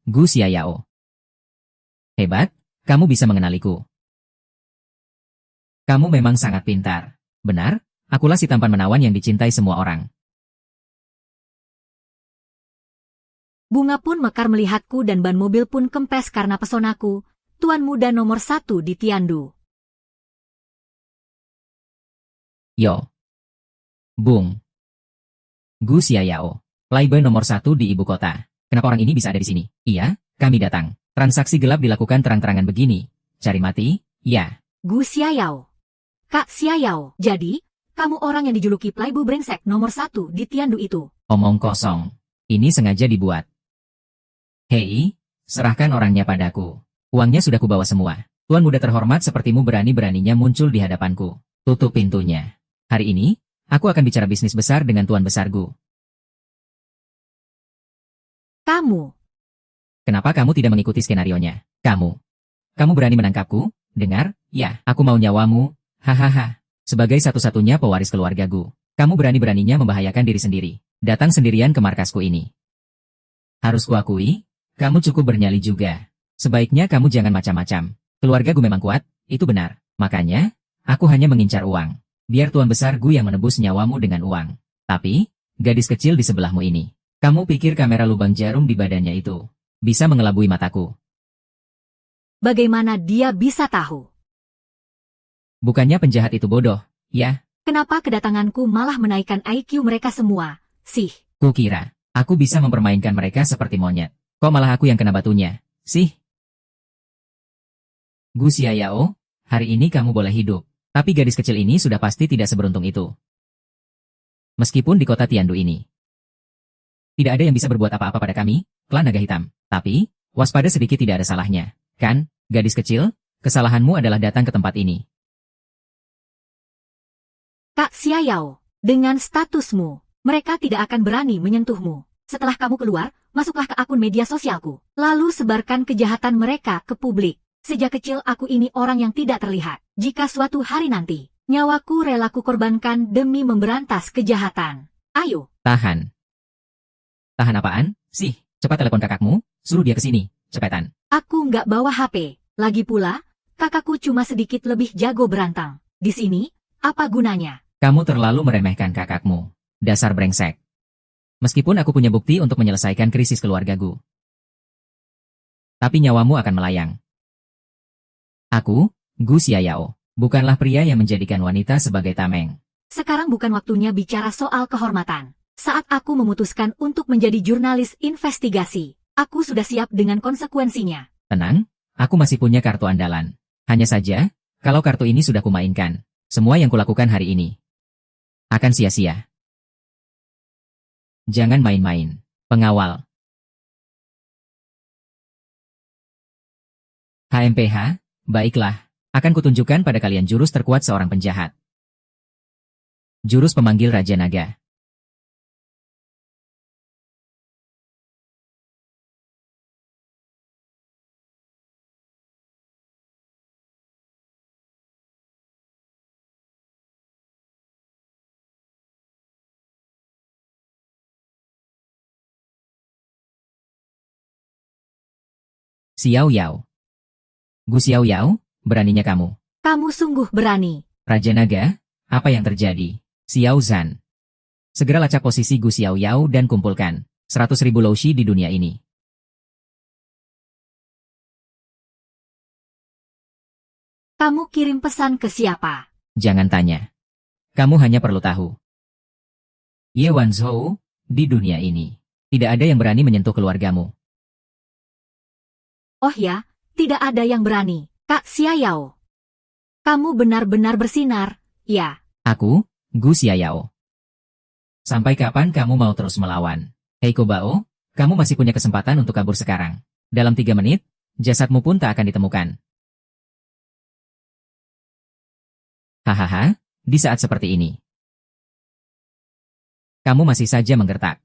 Gu Xiaoyao. Hebat, kamu bisa mengenaliku. Kamu memang sangat pintar. Benar, akulah si tampan menawan yang dicintai semua orang. Bunga pun mekar melihatku dan ban mobil pun kempes karena pesonaku. Tuan muda nomor 1 di Tiandu. Yo. Bung. Gu Xiaoyao. Playboy nomor 1 di ibu kota. Kenapa orang ini bisa ada di sini? Iya, kami datang. Transaksi gelap dilakukan terang-terangan begini. Cari mati? Ya. Gu Xiaoyao. Kak Xiaoyao. Jadi, kamu orang yang dijuluki Playboy brengsek nomor 1 di Tiandu itu. Omong kosong. Ini sengaja dibuat. Hei, serahkan orangnya padaku. Uangnya sudah kubawa semua. Tuan muda terhormat sepertimu berani-beraninya muncul di hadapanku. Tutup pintunya. Hari ini, aku akan bicara bisnis besar dengan Tuan Besar Gu. Kamu. Kenapa kamu tidak mengikuti skenarionya? Kamu berani menangkapku? Dengar, ya, aku mau nyawamu. Hahaha. Sebagai satu-satunya pewaris keluarga Gu, kamu berani-beraninya membahayakan diri sendiri. Datang sendirian ke markasku ini. Harus kuakui, kamu cukup bernyali juga. Sebaiknya kamu jangan macam-macam. Keluarga Gu memang kuat, itu benar. Makanya, aku hanya mengincar uang. Biar Tuan Besar Gu yang menebus nyawamu dengan uang. Tapi, gadis kecil di sebelahmu ini. Kamu pikir kamera lubang jarum di badannya itu bisa mengelabui mataku? Bagaimana dia bisa tahu? Bukannya penjahat itu bodoh, ya? Kenapa kedatanganku malah menaikkan IQ mereka semua? Sih. Kukira, aku bisa mempermainkan mereka seperti monyet. Kok malah aku yang kena batunya, sih? Gu Xiaoyao, hari ini kamu boleh hidup. Tapi gadis kecil ini sudah pasti tidak seberuntung itu. Meskipun di kota Tiandu ini tidak ada yang bisa berbuat apa-apa pada kami, klan naga hitam. Tapi, waspada sedikit tidak ada salahnya. Kan, gadis kecil, kesalahanmu adalah datang ke tempat ini. Kak Xiaoyao, dengan statusmu, mereka tidak akan berani menyentuhmu. Setelah kamu keluar, masuklah ke akun media sosialku. Lalu sebarkan kejahatan mereka ke publik. Sejak kecil aku ini orang yang tidak terlihat. Jika suatu hari nanti, nyawaku rela kukorbankan demi memberantas kejahatan. Ayo. Tahan. Tahan apaan? Sih, cepat telepon kakakmu, suruh dia ke sini, cepetan. Aku nggak bawa HP. Lagi pula, kakakku cuma sedikit lebih jago berantang. Di sini, apa gunanya? Kamu terlalu meremehkan kakakmu. Dasar brengsek. Meskipun aku punya bukti untuk menyelesaikan krisis keluarga Gu. Tapi nyawamu akan melayang. Aku, Gu Xiaoyao, bukanlah pria yang menjadikan wanita sebagai tameng. Sekarang bukan waktunya bicara soal kehormatan. Saat aku memutuskan untuk menjadi jurnalis investigasi, aku sudah siap dengan konsekuensinya. Tenang, aku masih punya kartu andalan. Hanya saja, kalau kartu ini sudah kumainkan, semua yang kulakukan hari ini akan sia-sia. Jangan main-main, pengawal. HMPH, baiklah, akan kutunjukkan pada kalian jurus terkuat seorang penjahat. Jurus pemanggil Raja Naga. Xiao Yao. Gu Xiaoyao, beraninya kamu. Kamu sungguh berani. Raja Naga, apa yang terjadi? Xiao Zhan. Segera lacak posisi Gu Xiaoyao dan kumpulkan 100.000 Loushi di dunia ini. Kamu kirim pesan ke siapa? Jangan tanya. Kamu hanya perlu tahu. Ye Wanzhou, di dunia ini, tidak ada yang berani menyentuh keluargamu. Oh ya, tidak ada yang berani, Kak Xiaoyao. Kamu benar-benar bersinar, ya. Aku, Gu Xiaoyao. Sampai kapan kamu mau terus melawan? Hei Kobao, kamu masih punya kesempatan untuk kabur sekarang. Dalam 3 menit, jasadmu pun tak akan ditemukan. Hahaha, di saat seperti ini. Kamu masih saja menggertak.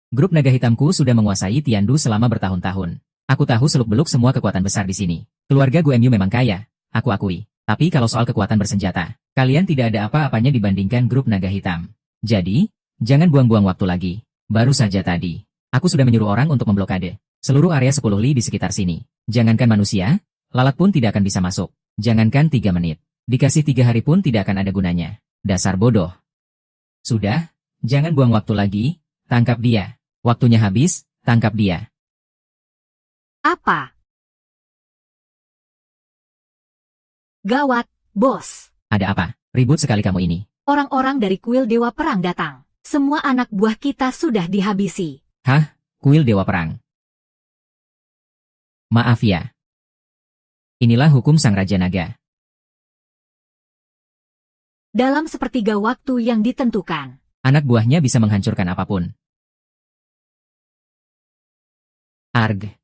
Grup naga hitamku sudah menguasai Tiandu selama bertahun-tahun. Aku tahu seluk-beluk semua kekuatan besar di sini. Keluarga Gu Mu memang kaya, aku akui. Tapi kalau soal kekuatan bersenjata, kalian tidak ada apa-apanya dibandingkan grup naga hitam. Jadi, jangan buang-buang waktu lagi. Baru saja tadi, aku sudah menyuruh orang untuk memblokade seluruh area 10 li di sekitar sini. Jangankan manusia, lalat pun tidak akan bisa masuk. Jangankan 3 menit. Dikasih 3 hari pun tidak akan ada gunanya. Dasar bodoh. Sudah, jangan buang waktu lagi, tangkap dia. Waktunya habis, tangkap dia. Apa? Gawat, bos. Ada apa? Ribut sekali kamu ini. Orang-orang dari kuil Dewa Perang datang. Semua anak buah kita sudah dihabisi. Hah? Kuil Dewa Perang? Maaf ya. Inilah hukum Sang Raja Naga. Dalam sepertiga waktu yang ditentukan. Anak buahnya bisa menghancurkan apapun. Arg.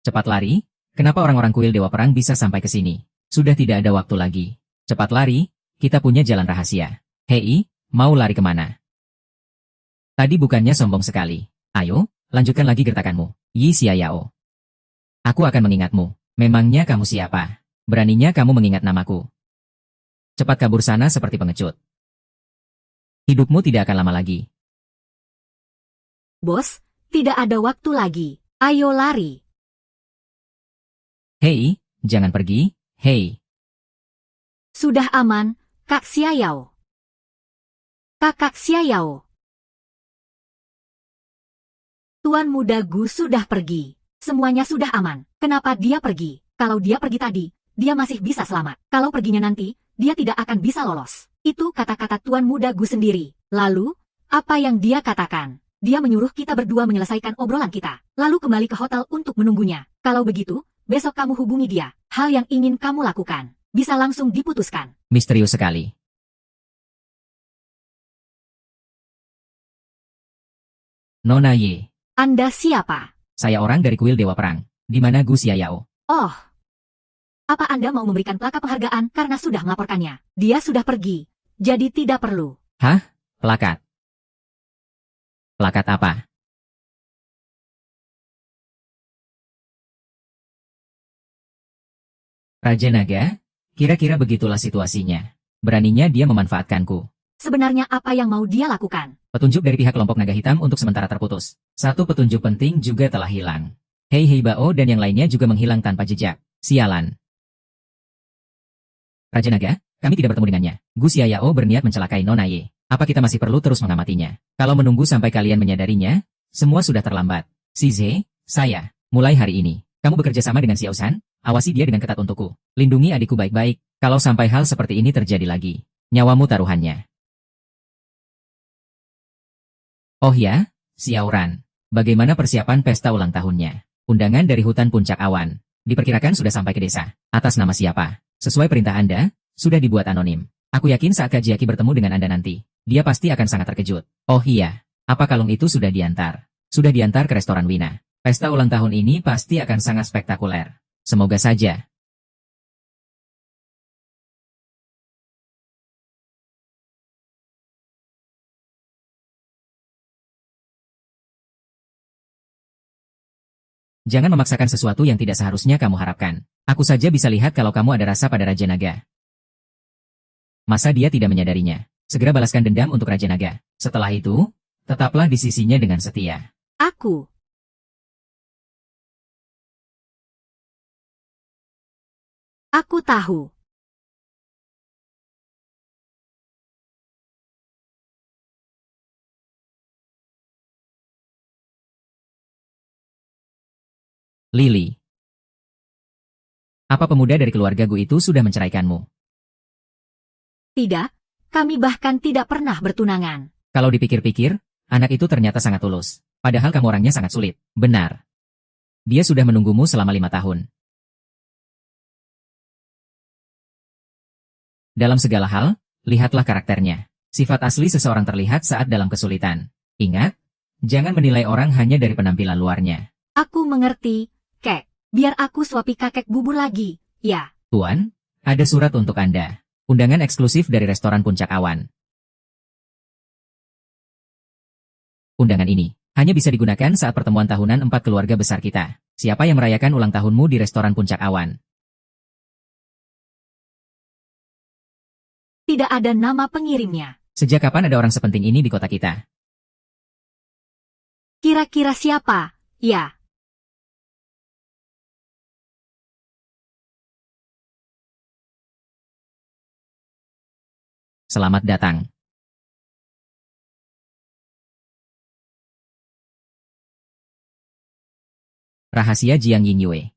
Cepat lari, kenapa orang-orang kuil Dewa Perang bisa sampai ke sini? Sudah tidak ada waktu lagi. Cepat lari, kita punya jalan rahasia. Hei, mau lari kemana? Tadi bukannya sombong sekali. Ayo, lanjutkan lagi gertakanmu, Yi Xiaoyao. Aku akan mengingatmu. Memangnya kamu siapa? Beraninya kamu mengingat namaku. Cepat kabur sana seperti pengecut. Hidupmu tidak akan lama lagi. Bos, tidak ada waktu lagi. Ayo lari. Hei, jangan pergi, hei. Sudah aman, Kak Xiaoyao. Kakak Xiaoyao. Tuan muda Gu sudah pergi. Semuanya sudah aman. Kenapa dia pergi? Kalau dia pergi tadi, dia masih bisa selamat. Kalau perginya nanti, dia tidak akan bisa lolos. Itu kata-kata Tuan muda Gu sendiri. Lalu, apa yang dia katakan? Dia menyuruh kita berdua menyelesaikan obrolan kita, lalu kembali ke hotel untuk menunggunya. Kalau begitu, besok kamu hubungi dia. Hal yang ingin kamu lakukan bisa langsung diputuskan. Misterius sekali. Nona Ye. Anda siapa? Saya orang dari kuil Dewa Perang. Di mana Gu Xiaoyao? Oh. Apa Anda mau memberikan plaka penghargaan karena sudah melaporkannya? Dia sudah pergi, jadi tidak perlu. Hah? Plakat? Plakat apa? Raja Naga? Kira-kira begitulah situasinya. Beraninya dia memanfaatkanku. Sebenarnya apa yang mau dia lakukan? Petunjuk dari pihak kelompok naga hitam untuk sementara terputus. Satu petunjuk penting juga telah hilang. Hei Bao dan yang lainnya juga menghilang tanpa jejak. Sialan. Raja Naga, kami tidak bertemu dengannya. Gu Xiaoyao berniat mencelakai Nona Ye. Apa kita masih perlu terus mengamatinya? Kalau menunggu sampai kalian menyadarinya, semua sudah terlambat. Si Ze, saya, mulai hari ini, kamu bekerja sama dengan Xiao Zhan, awasi dia dengan ketat untukku. Lindungi adikku baik-baik, kalau sampai hal seperti ini terjadi lagi. Nyawamu taruhannya. Oh ya, Xiao Ran. Bagaimana persiapan pesta ulang tahunnya? Undangan dari hutan puncak awan. Diperkirakan sudah sampai ke desa. Atas nama siapa? Sesuai perintah Anda, sudah dibuat anonim. Aku yakin saat Kak Jiaki bertemu dengan Anda nanti, dia pasti akan sangat terkejut. Oh iya, apa kalung itu sudah diantar? Sudah diantar ke restoran Wina. Pesta ulang tahun ini pasti akan sangat spektakuler. Semoga saja. Jangan memaksakan sesuatu yang tidak seharusnya kamu harapkan. Aku saja bisa lihat kalau kamu ada rasa pada Raja Naga. Masa dia tidak menyadarinya? Segera balaskan dendam untuk Raja Naga. Setelah itu, tetaplah di sisinya dengan setia. Aku Aku tahu. Lily. Apa pemuda dari keluarga Gu itu sudah menceraikanmu? Tidak, kami bahkan tidak pernah bertunangan. Kalau dipikir-pikir, anak itu ternyata sangat tulus. Padahal kamu orangnya sangat sulit. Benar. Dia sudah menunggumu selama 5 tahun. Dalam segala hal, lihatlah karakternya. Sifat asli seseorang terlihat saat dalam kesulitan. Ingat, jangan menilai orang hanya dari penampilan luarnya. Aku mengerti, Kek. Biar aku suapi kakek bubur lagi, ya. Tuan, ada surat untuk Anda. Undangan eksklusif dari restoran Puncak Awan. Undangan ini hanya bisa digunakan saat pertemuan tahunan 4 keluarga besar kita. Siapa yang merayakan ulang tahunmu di restoran Puncak Awan? Tidak ada nama pengirimnya. Sejak kapan ada orang sepenting ini di kota kita? Kira-kira siapa? Ya. Selamat datang. Rahasia Jiang Yingyue.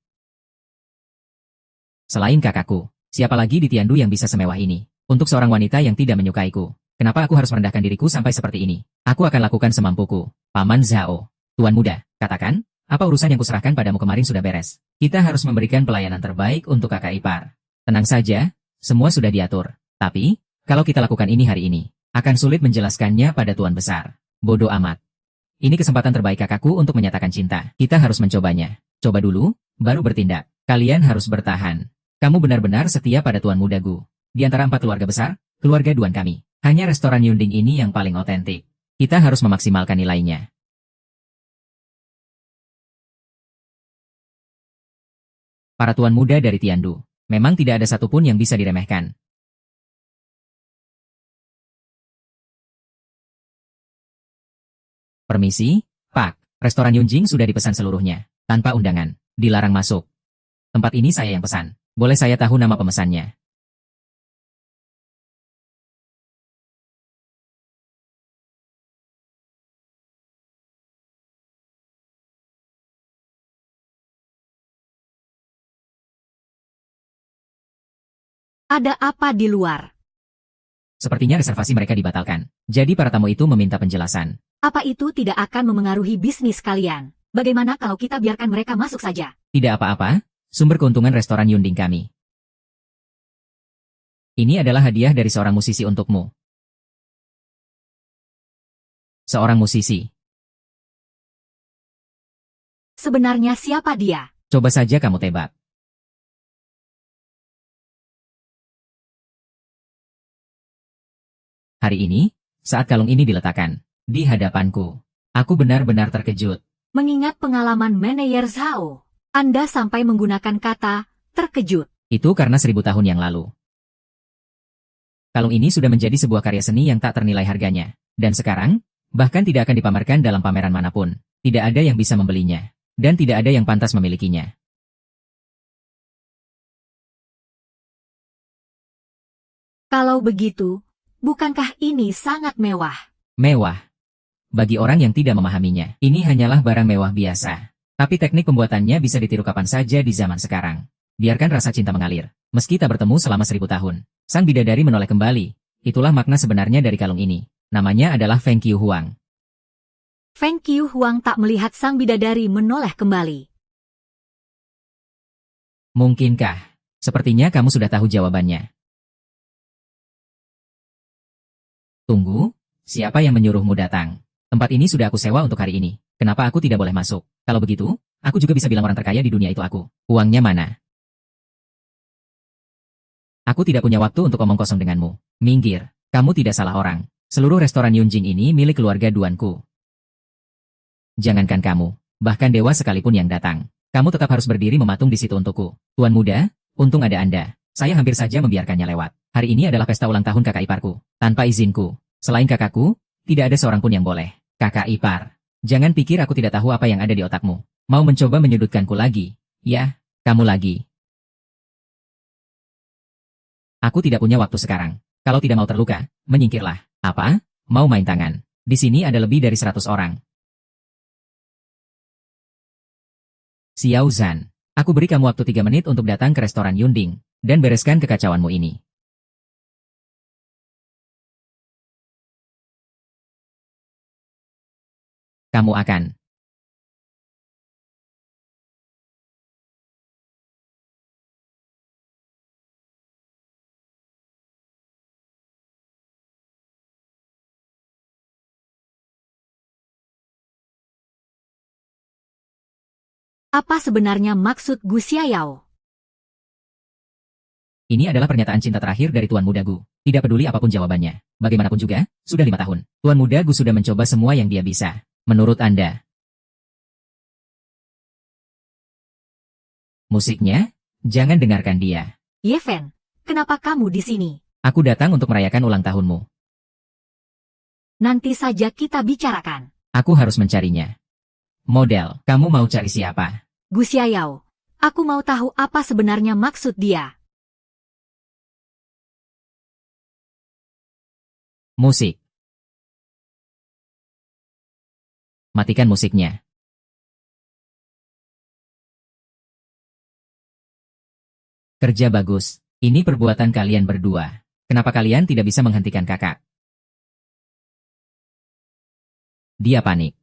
Selain kakakku, siapa lagi di Tiandu yang bisa semewah ini? Untuk seorang wanita yang tidak menyukaiku, kenapa aku harus merendahkan diriku sampai seperti ini? Aku akan lakukan semampuku. Paman Zhao. Tuan muda, katakan, apa urusan yang kuserahkan padamu kemarin sudah beres? Kita harus memberikan pelayanan terbaik untuk kakak ipar. Tenang saja, semua sudah diatur. Tapi, kalau kita lakukan ini hari ini, akan sulit menjelaskannya pada Tuan Besar. Bodoh amat. Ini kesempatan terbaik kakakku untuk menyatakan cinta. Kita harus mencobanya. Coba dulu, baru bertindak. Kalian harus bertahan. Kamu benar-benar setia pada Tuan Muda Gu. Di antara 4 keluarga besar, keluarga Duan kami, hanya restoran Yunding ini yang paling otentik. Kita harus memaksimalkan nilainya. Para tuan muda dari Tiandu, memang tidak ada satupun yang bisa diremehkan. Permisi, Pak. Restoran Yunjing sudah dipesan seluruhnya, tanpa undangan. Dilarang masuk. Tempat ini saya yang pesan. Boleh saya tahu nama pemesannya? Ada apa di luar? Sepertinya reservasi mereka dibatalkan. Jadi para tamu itu meminta penjelasan. Apa itu tidak akan memengaruhi bisnis kalian? Bagaimana kalau kita biarkan mereka masuk saja? Tidak apa-apa, sumber keuntungan restoran Yunding kami. Ini adalah hadiah dari seorang musisi untukmu. Seorang musisi. Sebenarnya siapa dia? Coba saja kamu tebak. Hari ini, saat kalung ini diletakkan di hadapanku, aku benar-benar terkejut. Mengingat pengalaman manajer Zhao, Anda sampai menggunakan kata terkejut. Itu karena 1000 tahun yang lalu. Kalung ini sudah menjadi sebuah karya seni yang tak ternilai harganya. Dan sekarang, bahkan tidak akan dipamerkan dalam pameran manapun. Tidak ada yang bisa membelinya. Dan tidak ada yang pantas memilikinya. Kalau begitu, bukankah ini sangat mewah? Mewah. Bagi orang yang tidak memahaminya, ini hanyalah barang mewah biasa. Tapi teknik pembuatannya bisa ditiru kapan saja di zaman sekarang. Biarkan rasa cinta mengalir. Meski tak bertemu selama 1000 tahun, sang bidadari menoleh kembali. Itulah makna sebenarnya dari kalung ini. Namanya adalah Feng Qiu Huang. Feng Qiu Huang tak melihat sang bidadari menoleh kembali. Mungkinkah? Sepertinya kamu sudah tahu jawabannya. Tunggu, siapa yang menyuruhmu datang? Tempat ini sudah aku sewa untuk hari ini. Kenapa aku tidak boleh masuk? Kalau begitu, aku juga bisa bilang orang terkaya di dunia itu aku. Uangnya mana? Aku tidak punya waktu untuk omong kosong denganmu. Minggir, kamu tidak salah orang. Seluruh restoran Yunjing ini milik keluarga Duanku. Jangankan kamu, bahkan dewa sekalipun yang datang. Kamu tetap harus berdiri mematung di situ untukku. Tuan muda, untung ada Anda. Saya hampir saja membiarkannya lewat. Hari ini adalah pesta ulang tahun kakak iparku. Tanpa izinku, selain kakakku, tidak ada seorang pun yang boleh. Kakak ipar, jangan pikir aku tidak tahu apa yang ada di otakmu. Mau mencoba menyudutkanku lagi? Ya, kamu lagi. Aku tidak punya waktu sekarang. Kalau tidak mau terluka, menyingkirlah. Apa? Mau main tangan? Di sini ada lebih dari 100 orang. Xiao Zhan, aku beri kamu waktu 3 menit untuk datang ke restoran Yunding, dan bereskan kekacauanmu ini. Kamu akan. Apa sebenarnya maksud Gu Xiaoyao? Ini adalah pernyataan cinta terakhir dari Tuan Muda Gu. Tidak peduli apapun jawabannya. Bagaimanapun juga, sudah 5 tahun. Tuan Muda Gu sudah mencoba semua yang dia bisa. Menurut Anda? Musiknya? Jangan dengarkan dia. Ye Fen, kenapa kamu di sini? Aku datang untuk merayakan ulang tahunmu. Nanti saja kita bicarakan. Aku harus mencarinya. Model, kamu mau cari siapa? Gu Xiaoyao, aku mau tahu apa sebenarnya maksud dia. Musik. Matikan musiknya. Kerja bagus. Ini perbuatan kalian berdua. Kenapa kalian tidak bisa menghentikan kakak? Dia panik.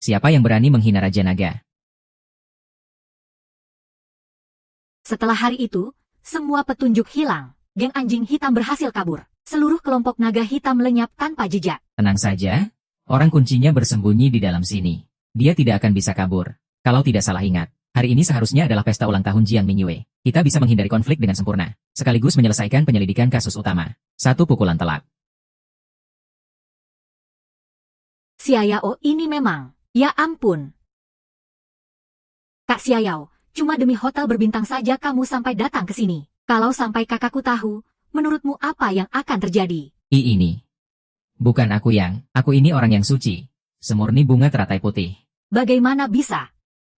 Siapa yang berani menghina Raja Naga? Setelah hari itu, semua petunjuk hilang. Geng anjing hitam berhasil kabur. Seluruh kelompok naga hitam lenyap tanpa jejak. Tenang saja. Orang kuncinya bersembunyi di dalam sini. Dia tidak akan bisa kabur. Kalau tidak salah ingat, hari ini seharusnya adalah pesta ulang tahun Jiang Mingyue. Kita bisa menghindari konflik dengan sempurna, sekaligus menyelesaikan penyelidikan kasus utama. 1 pukulan telak. Xiaoyao ini memang, ya ampun. Kak Xiaoyao, cuma demi hotel berbintang saja kamu sampai datang ke sini. Kalau sampai kakakku tahu, menurutmu apa yang akan terjadi? Ini. Bukan aku ini orang yang suci. Semurni bunga teratai putih. Bagaimana bisa?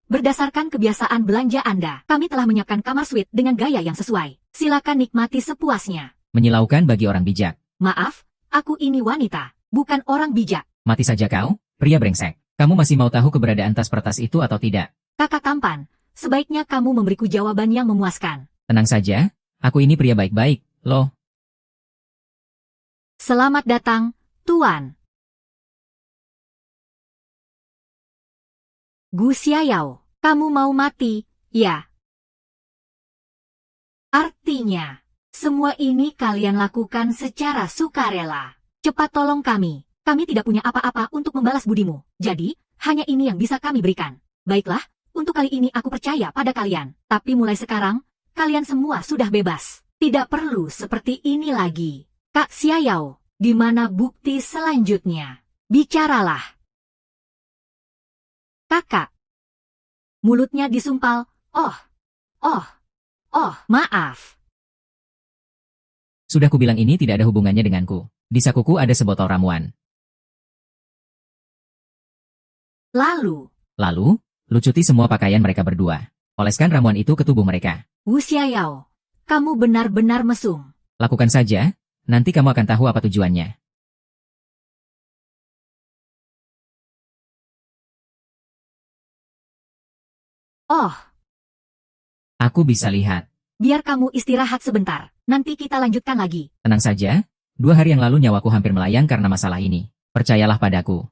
Berdasarkan kebiasaan belanja Anda, kami telah menyiapkan kamar suite dengan gaya yang sesuai. Silakan nikmati sepuasnya. Menyilaukan bagi orang bijak. Maaf, aku ini wanita, bukan orang bijak. Mati saja kau, pria brengsek. Kamu masih mau tahu keberadaan tas pertas itu atau tidak? Kakak tampan, sebaiknya kamu memberiku jawaban yang memuaskan. Tenang saja, aku ini pria baik-baik, loh. Selamat datang, Tuan. Gu Xiaoyao, kamu mau mati, ya? Artinya, semua ini kalian lakukan secara sukarela. Cepat tolong kami tidak punya apa-apa untuk membalas budimu. Jadi, hanya ini yang bisa kami berikan. Baiklah, untuk kali ini aku percaya pada kalian. Tapi mulai sekarang, kalian semua sudah bebas. Tidak perlu seperti ini lagi. Kak Xiaoyao, di mana bukti selanjutnya? Bicaralah. Kakak. Mulutnya disumpal. Maaf. Sudah kubilang ini tidak ada hubungannya denganku. Di sakuku ada sebotol ramuan. Lalu, lucuti semua pakaian mereka berdua. Oleskan ramuan itu ke tubuh mereka. Gu Xiaoyao, kamu benar-benar mesum. Lakukan saja, nanti kamu akan tahu apa tujuannya. Aku bisa lihat. Biar kamu istirahat sebentar. Nanti kita lanjutkan lagi. Tenang saja, 2 hari yang lalu nyawaku hampir melayang karena masalah ini. Percayalah padaku.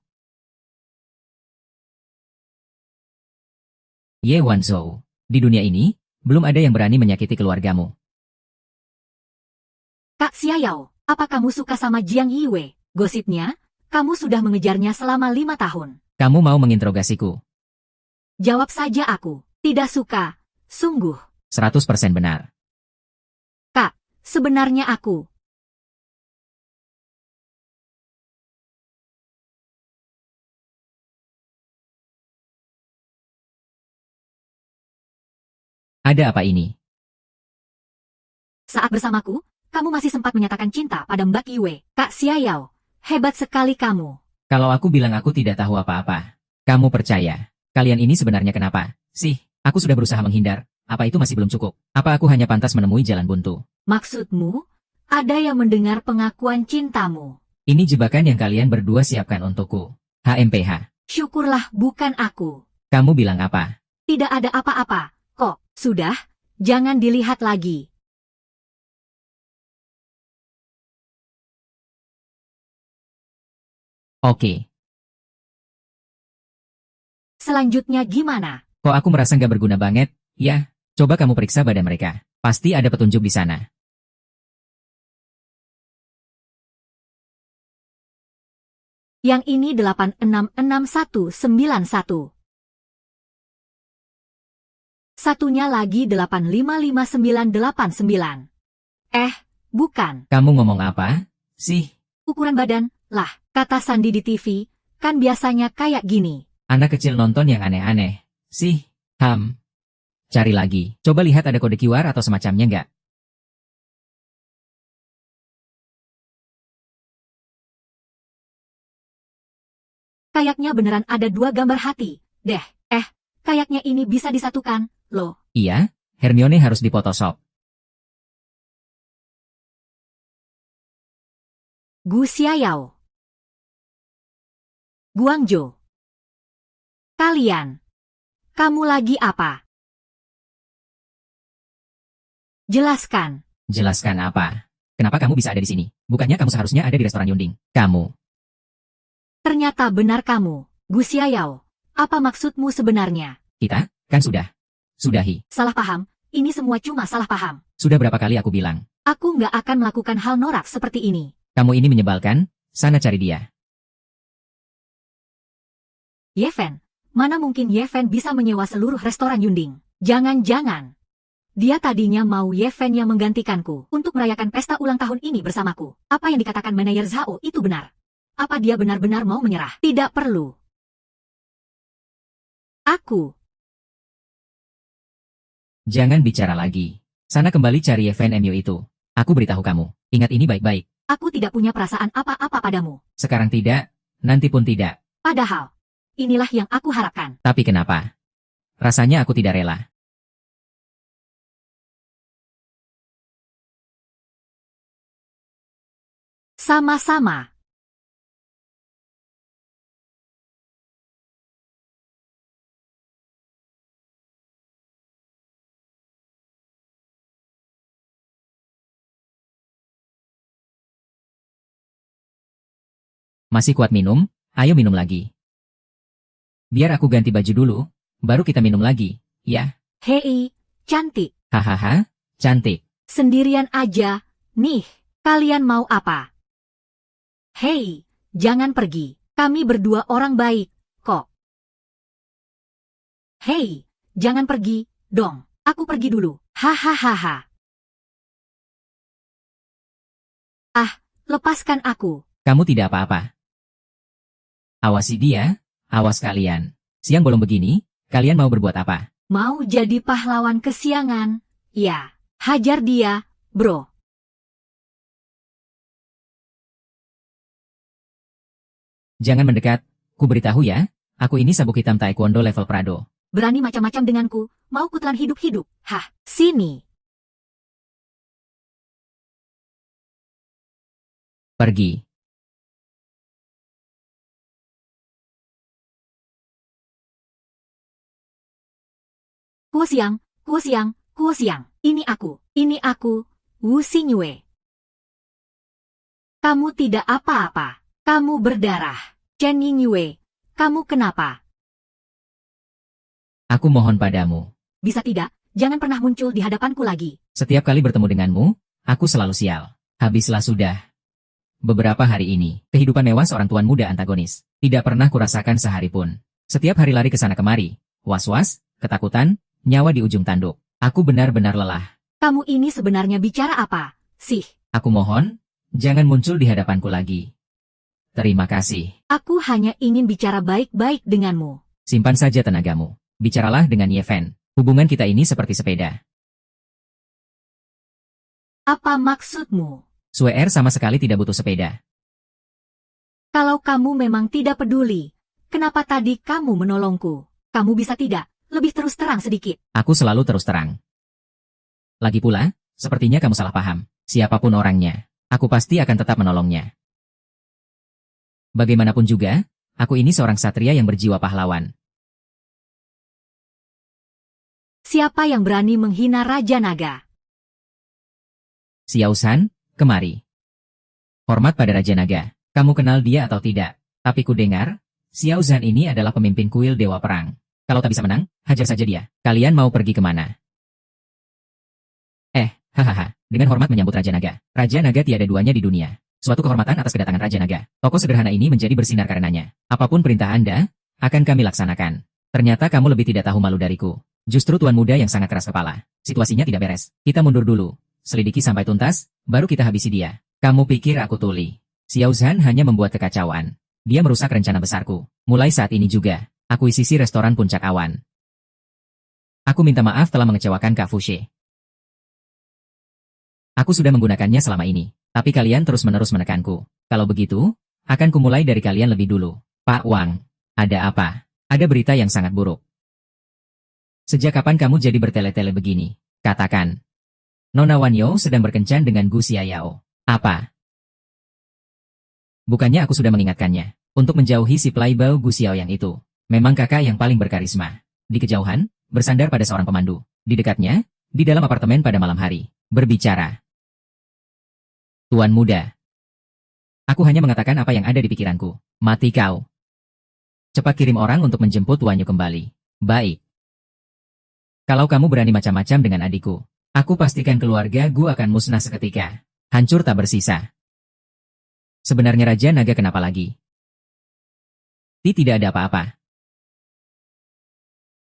Ye Wanzhou, di dunia ini, belum ada yang berani menyakiti keluargamu. Kak Xiaoyao, apa kamu suka sama Jiang Yue? Gosipnya, kamu sudah mengejarnya selama 5 tahun. Kamu mau menginterogasiku? Jawab saja aku. Tidak suka. Sungguh. 100% benar. Kak, sebenarnya aku. Ada apa ini? Saat bersamaku, kamu masih sempat menyatakan cinta pada Mbak Yue. Kak Xiaoyao, hebat sekali kamu. Kalau aku bilang aku tidak tahu apa-apa, kamu percaya. Kalian ini sebenarnya kenapa? Sih, aku sudah berusaha menghindar. Apa itu masih belum cukup? Apa aku hanya pantas menemui jalan buntu? Maksudmu, ada yang mendengar pengakuan cintamu. Ini jebakan yang kalian berdua siapkan untukku. HMPH. Syukurlah bukan aku. Kamu bilang apa? Tidak ada apa-apa, kok. Sudah, jangan dilihat lagi. Oke. Selanjutnya gimana? Kok aku merasa nggak berguna banget? Ya, coba kamu periksa badan mereka. Pasti ada petunjuk di sana. Yang ini 866191. Satunya lagi 855989. Bukan. Kamu ngomong apa sih? Ukuran badan, lah, kata Sandi di TV, kan biasanya kayak gini. Anak kecil nonton yang aneh-aneh. Sih, Cari lagi. Coba lihat ada kode QR atau semacamnya nggak? Kayaknya beneran ada 2 gambar hati, deh. Kayaknya ini bisa disatukan, loh. Iya, Hermione harus di-Photoshop. Gu Xiaoyao. Guangzhou. Kalian. Kamu lagi apa? Jelaskan. Jelaskan apa? Kenapa kamu bisa ada di sini? Bukannya kamu seharusnya ada di restoran Yunding? Kamu. Ternyata benar kamu, Gu Xiaoyao. Apa maksudmu sebenarnya? Kita, kan sudah. Sudahi. Salah paham, ini semua cuma salah paham. Sudah berapa kali aku bilang? Aku nggak akan melakukan hal norak seperti ini. Kamu ini menyebalkan, sana cari dia. Yefen, mana mungkin Yefen bisa menyewa seluruh restoran Yunding? Jangan-jangan. Dia tadinya mau Yefen yang menggantikanku untuk merayakan pesta ulang tahun ini bersamaku. Apa yang dikatakan manajer Zhao itu benar? Apa dia benar-benar mau menyerah? Tidak perlu. Aku. Jangan bicara lagi. Sana kembali cari Yefen MU itu. Aku beritahu kamu. Ingat ini baik-baik. Aku tidak punya perasaan apa-apa padamu. Sekarang tidak, nanti pun tidak. Padahal, inilah yang aku harapkan. Tapi kenapa? Rasanya aku tidak rela. Sama-sama. Masih kuat minum? Ayo minum lagi. Biar aku ganti baju dulu, baru kita minum lagi, ya? Hei, cantik. Hahaha, cantik. Sendirian aja, nih. Kalian mau apa? Hei, jangan pergi. Kami berdua orang baik, kok. Hei, jangan pergi, dong. Aku pergi dulu. Hahaha. Lepaskan aku. Kamu tidak apa-apa. Awasi dia, awas kalian. Siang bolong begini, kalian mau berbuat apa? Mau jadi pahlawan kesiangan? Ya, hajar dia, bro. Jangan mendekat, ku beritahu ya, aku ini sabuk hitam taekwondo level Prado. Berani macam-macam denganku, mau kutelan hidup-hidup. Sini. Pergi. Kuosiang. Ini aku, Wu Xingyue. Kamu tidak apa-apa. Kamu berdarah. Chen Yingyue, kamu kenapa? Aku mohon padamu. Bisa tidak, jangan pernah muncul di hadapanku lagi. Setiap kali bertemu denganmu, aku selalu sial. Habislah sudah. Beberapa hari ini, kehidupan mewah seorang tuan muda antagonis. Tidak pernah kurasakan sehari pun. Setiap hari lari ke sana kemari. Was-was, ketakutan, nyawa di ujung tanduk. Aku benar-benar lelah. Kamu ini sebenarnya bicara apa, sih? Aku mohon, jangan muncul di hadapanku lagi. Terima kasih. Aku hanya ingin bicara baik-baik denganmu. Simpan saja tenagamu. Bicaralah dengan Yefen. Hubungan kita ini seperti sepeda. Apa maksudmu? Suer sama sekali tidak butuh sepeda. Kalau kamu memang tidak peduli, kenapa tadi kamu menolongku? Kamu bisa tidak lebih terus terang sedikit. Aku selalu terus terang. Lagi pula, sepertinya kamu salah paham. Siapapun orangnya, aku pasti akan tetap menolongnya. Bagaimanapun juga, aku ini seorang satria yang berjiwa pahlawan. Siapa yang berani menghina Raja Naga? Xiao San, kemari. Hormat pada Raja Naga. Kamu kenal dia atau tidak? Tapi ku dengar, Xiao Zhan ini adalah pemimpin kuil Dewa Perang. Kalau tak bisa menang, hajar saja dia. Kalian mau pergi kemana? Hahaha, dengan hormat menyambut Raja Naga. Raja Naga tiada duanya di dunia. Suatu kehormatan atas kedatangan Raja Naga. Tokoh sederhana ini menjadi bersinar karenanya. Apapun perintah Anda, akan kami laksanakan. Ternyata kamu lebih tidak tahu malu dariku. Justru tuan muda yang sangat keras kepala. Situasinya tidak beres. Kita mundur dulu. Selidiki sampai tuntas, baru kita habisi dia. Kamu pikir aku tuli? Xiao Zhan hanya membuat kekacauan. Dia merusak rencana besarku. Mulai saat ini juga, akuisisi restoran Puncak Awan. Aku minta maaf telah mengecewakan Kak Fuxie. Aku sudah menggunakannya selama ini, tapi kalian terus-menerus menekanku. Kalau begitu, akan kumulai dari kalian lebih dulu. Pak Wang, ada apa? Ada berita yang sangat buruk. Sejak kapan kamu jadi bertele-tele begini? Katakan. Nona Wanyo sedang berkencan dengan Gu Xiaoyao. Apa? Bukannya aku sudah mengingatkannya, untuk menjauhi si playboy Gu Xiaoyang itu. Memang kakak yang paling berkarisma. Di kejauhan, bersandar pada seorang pemandu. Di dekatnya, di dalam apartemen pada malam hari, berbicara. Tuan muda. Aku hanya mengatakan apa yang ada di pikiranku. Mati kau. Cepat kirim orang untuk menjemput Wanyo kembali. Baik. Kalau kamu berani macam-macam dengan adikku, aku pastikan keluarga Gu akan musnah seketika. Hancur tak bersisa. Sebenarnya Raja Naga kenapa lagi? Tidak ada apa-apa.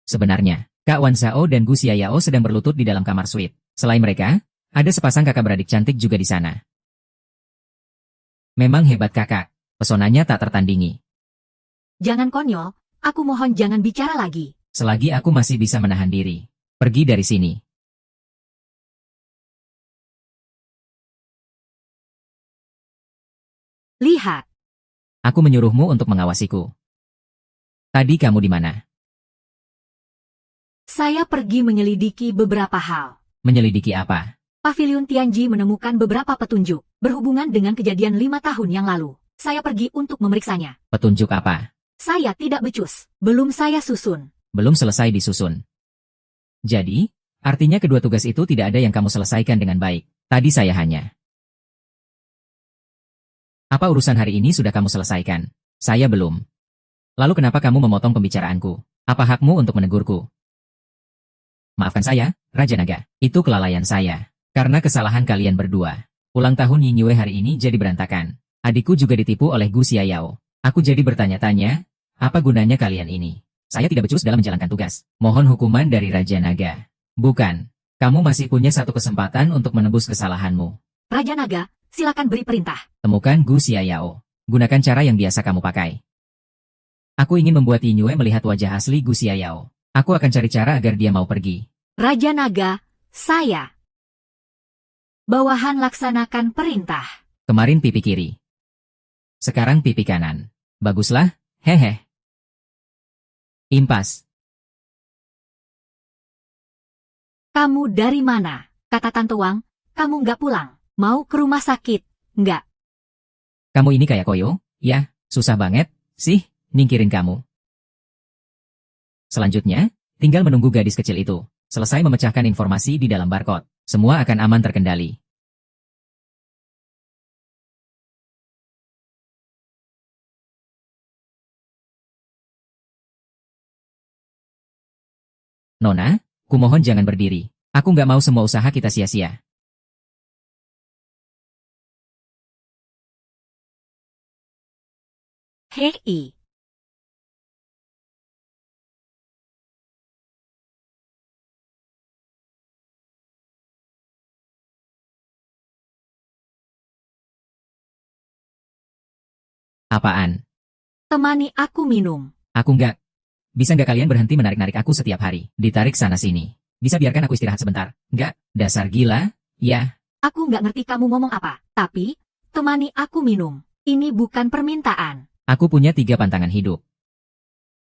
Sebenarnya, Kak Wan Zhao dan Gu Xiaoyao sedang berlutut di dalam kamar suite. Selain mereka, ada sepasang kakak beradik cantik juga di sana. Memang hebat kakak, pesonanya tak tertandingi. Jangan konyol, aku mohon jangan bicara lagi. Selagi aku masih bisa menahan diri, pergi dari sini. Lihat. Aku menyuruhmu untuk mengawasiku. Tadi kamu di mana? Saya pergi menyelidiki beberapa hal. Menyelidiki apa? Pavilion Tianji menemukan beberapa petunjuk berhubungan dengan kejadian 5 tahun yang lalu. Saya pergi untuk memeriksanya. Petunjuk apa? Saya tidak becus. Belum saya susun. Belum selesai disusun. Jadi, artinya kedua tugas itu tidak ada yang kamu selesaikan dengan baik. Tadi saya hanya. Apa urusan hari ini sudah kamu selesaikan? Saya belum. Lalu kenapa kamu memotong pembicaraanku? Apa hakmu untuk menegurku? Maafkan saya, Raja Naga. Itu kelalaian saya. Karena kesalahan kalian berdua. Ulang tahun Yingyue hari ini jadi berantakan. Adikku juga ditipu oleh Gu Xiaoyao. Aku jadi bertanya-tanya, apa gunanya kalian ini? Saya tidak becus dalam menjalankan tugas. Mohon hukuman dari Raja Naga. Bukan. Kamu masih punya satu kesempatan untuk menebus kesalahanmu. Raja Naga, silakan beri perintah. Temukan Gu Xiaoyao. Gunakan cara yang biasa kamu pakai. Aku ingin membuat Yingyue melihat wajah asli Gu Xiaoyao. Aku akan cari cara agar dia mau pergi. Raja Naga, saya. Bawahan laksanakan perintah. Kemarin pipi kiri. Sekarang pipi kanan. Baguslah, hehe. Impas. Kamu dari mana? Kata Tante Wang, kamu nggak pulang. Mau ke rumah sakit? Nggak. Kamu ini kayak koyo? Ya, susah banget, sih, nyingkirin kamu. Selanjutnya, tinggal menunggu gadis kecil itu. Selesai memecahkan informasi di dalam barcode. Semua akan aman terkendali. Nona, kumohon jangan berdiri. Aku nggak mau semua usaha kita sia-sia. Hei. Apaan? Temani aku minum. Aku nggak. Bisa nggak kalian berhenti menarik-narik aku setiap hari? Ditarik sana-sini. Bisa biarkan aku istirahat sebentar? Nggak, dasar gila, ya. Aku nggak ngerti kamu ngomong apa. Tapi, temani aku minum. Ini bukan permintaan. Aku punya 3 pantangan hidup.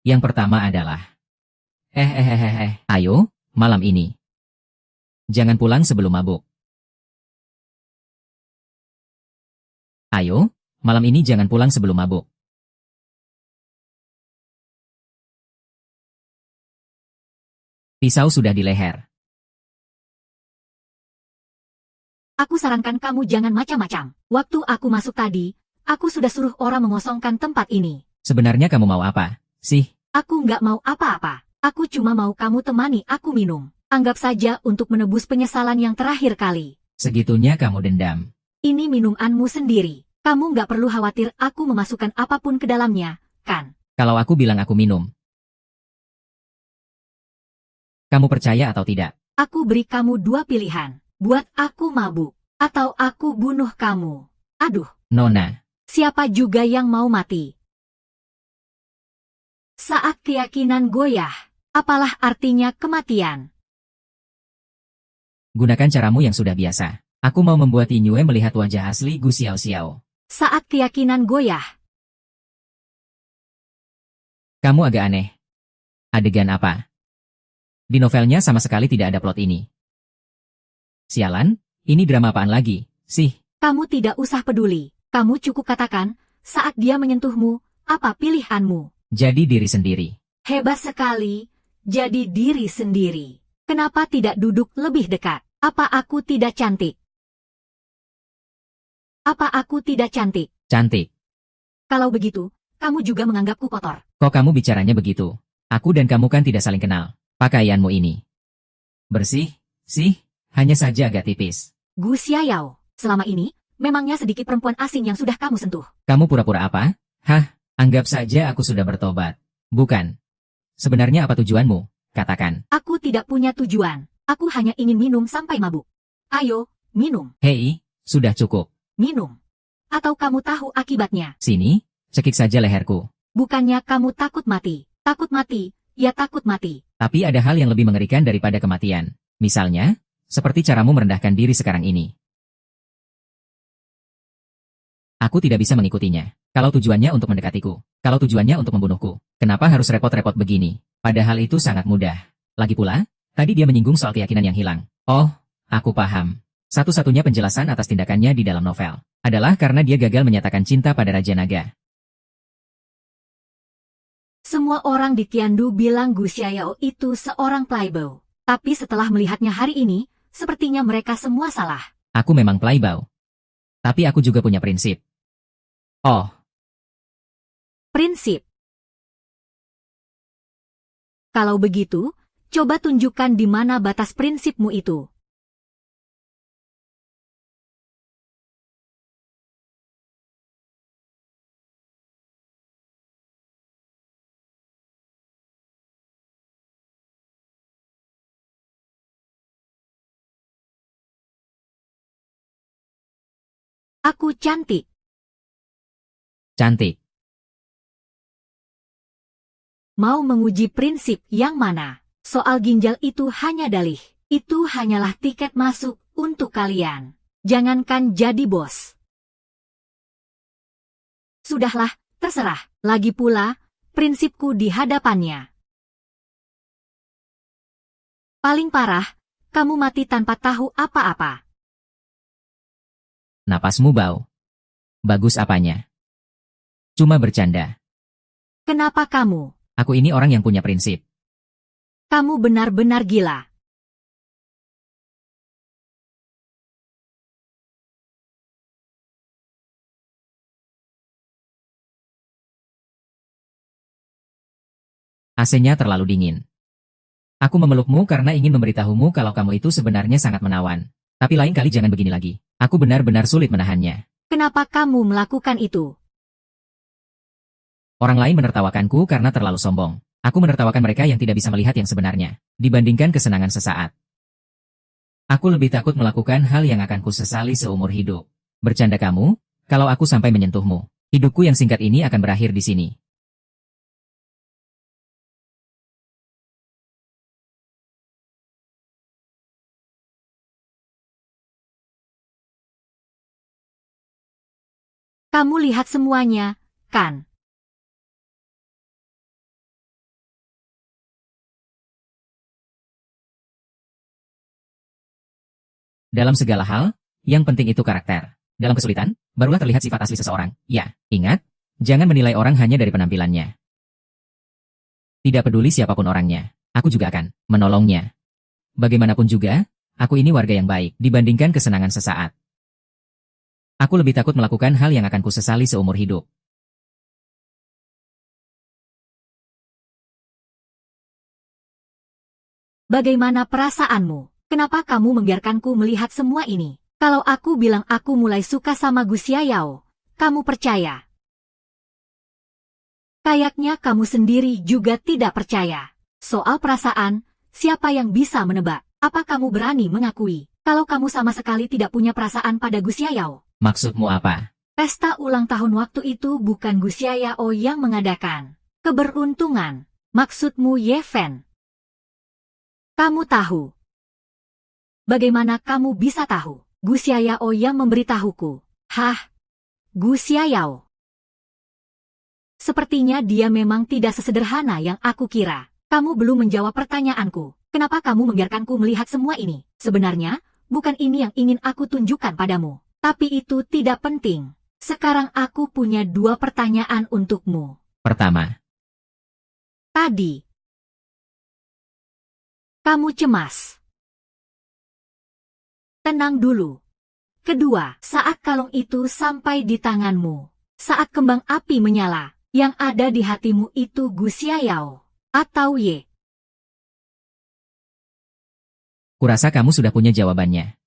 Yang pertama adalah, Ayo, malam ini. Jangan pulang sebelum mabuk. Ayo, malam ini jangan pulang sebelum mabuk. Pisau sudah di leher. Aku sarankan kamu jangan macam-macam. Waktu aku masuk tadi, aku sudah suruh orang mengosongkan tempat ini. Sebenarnya kamu mau apa, sih? Aku nggak mau apa-apa. Aku cuma mau kamu temani aku minum. Anggap saja untuk menebus penyesalan yang terakhir kali. Segitunya kamu dendam. Ini minumanmu sendiri. Kamu nggak perlu khawatir aku memasukkan apapun ke dalamnya, kan? Kalau aku bilang aku minum. Kamu percaya atau tidak? Aku beri kamu dua pilihan. Buat aku mabuk, atau aku bunuh kamu. Aduh, Nona. siapa juga yang mau mati? Saat keyakinan goyah, apalah artinya kematian? Gunakan caramu yang sudah biasa. Aku mau membuat Yingyue melihat wajah asli Gu Xiaoxiao. Saat keyakinan goyah, Kamu agak aneh. Adegan apa? Di novelnya sama sekali tidak ada plot ini. Sialan, ini drama apaan lagi, sih? kamu tidak usah peduli. Kamu cukup katakan, saat dia menyentuhmu, apa pilihanmu? Jadi diri sendiri. Hebat sekali, jadi diri sendiri. Kenapa tidak duduk lebih dekat? Apa aku tidak cantik? Apa aku tidak cantik? Cantik. Kalau begitu, kamu juga menganggapku kotor. Kok kamu bicaranya begitu? Aku dan kamu kan tidak saling kenal. Pakaianmu ini bersih, sih? Hanya saja agak tipis. Gu Xiaoyao, selama ini, memangnya sedikit perempuan asing yang sudah kamu sentuh. Kamu pura-pura apa? Hah? Anggap saja aku sudah bertobat. Bukan. Sebenarnya apa tujuanmu? Katakan. Aku tidak punya tujuan. Aku hanya ingin minum sampai mabuk. Ayo, minum, Hei, sudah cukup. minum. Atau kamu tahu akibatnya? Sini, cekik saja leherku. Bukannya kamu takut mati. Takut mati, ya takut mati. Tapi ada hal yang lebih mengerikan daripada kematian. Misalnya, seperti caramu merendahkan diri sekarang ini. Aku tidak bisa mengikutinya. Kalau tujuannya untuk mendekatiku, kalau tujuannya untuk membunuhku, kenapa harus repot-repot begini? Padahal itu sangat mudah. Lagi pula, tadi dia menyinggung soal keyakinan yang hilang. Oh, aku paham. Satu-satunya penjelasan atas tindakannya di dalam novel adalah karena dia gagal menyatakan cinta pada Raja Naga. Semua orang di Tiandu bilang Gu Xiaoyao itu seorang playboy. Tapi setelah melihatnya hari ini, sepertinya mereka semua salah. Aku memang playboy. Tapi aku juga punya prinsip. Oh, Prinsip. Kalau begitu, coba tunjukkan di mana batas prinsipmu itu. Aku cantik. cantik. Mau menguji prinsip yang mana? Soal ginjal itu hanya dalih. Itu hanyalah tiket masuk untuk kalian. Jangankan jadi bos. Sudahlah, terserah. Lagi pula, prinsipku di hadapannya. Paling parah, kamu mati tanpa tahu apa-apa. Napasmu bau. Bagus apanya? Cuma bercanda. Kenapa kamu? Aku ini orang yang punya prinsip. Kamu benar-benar gila. AC-nya terlalu dingin. Aku memelukmu karena ingin memberitahumu kalau kamu itu sebenarnya sangat menawan. Tapi lain kali jangan begini lagi. Aku benar-benar sulit menahannya. Kenapa kamu melakukan itu? Orang lain menertawakanku karena terlalu sombong. Aku menertawakan mereka yang tidak bisa melihat yang sebenarnya, dibandingkan kesenangan sesaat. Aku lebih takut melakukan hal yang akan kusesali seumur hidup. Bercanda kamu, kalau aku sampai menyentuhmu, hidupku yang singkat ini akan berakhir di sini. Kamu lihat semuanya, kan? Dalam segala hal, yang penting itu karakter. Dalam kesulitan, barulah terlihat sifat asli seseorang. Ya, ingat, jangan menilai orang hanya dari penampilannya. Tidak peduli siapapun orangnya, aku juga akan menolongnya. Bagaimanapun juga, aku ini warga yang baik dibandingkan kesenangan sesaat. Aku lebih takut melakukan hal yang akan kusesali seumur hidup. Bagaimana perasaanmu? Kenapa kamu membiarkanku melihat semua ini? Kalau aku bilang aku mulai suka sama Gus Yayao, kamu percaya? Kayaknya kamu sendiri juga tidak percaya. Soal perasaan, siapa yang bisa menebak? Apa kamu berani mengakui kalau kamu sama sekali tidak punya perasaan pada Gus Yayao? Maksudmu apa? Pesta ulang tahun waktu itu bukan Gus Yayao yang mengadakan. Keberuntungan. Maksudmu Ye Fen. Kamu tahu. Bagaimana kamu bisa tahu? Gus Yayao yang memberitahuku. Hah? Gus Yayao. Sepertinya dia memang tidak sesederhana yang aku kira. Kamu belum menjawab pertanyaanku. Kenapa kamu membiarkanku melihat semua ini? Sebenarnya, bukan ini yang ingin aku tunjukkan padamu. Tapi itu tidak penting. Sekarang aku punya 2 pertanyaan untukmu. Pertama, Tadi, kamu cemas. Tenang dulu. Kedua, saat kalung itu sampai di tanganmu. Saat kembang api menyala, yang ada di hatimu itu Gus Yayao atau Ye? kurasa kamu sudah punya jawabannya.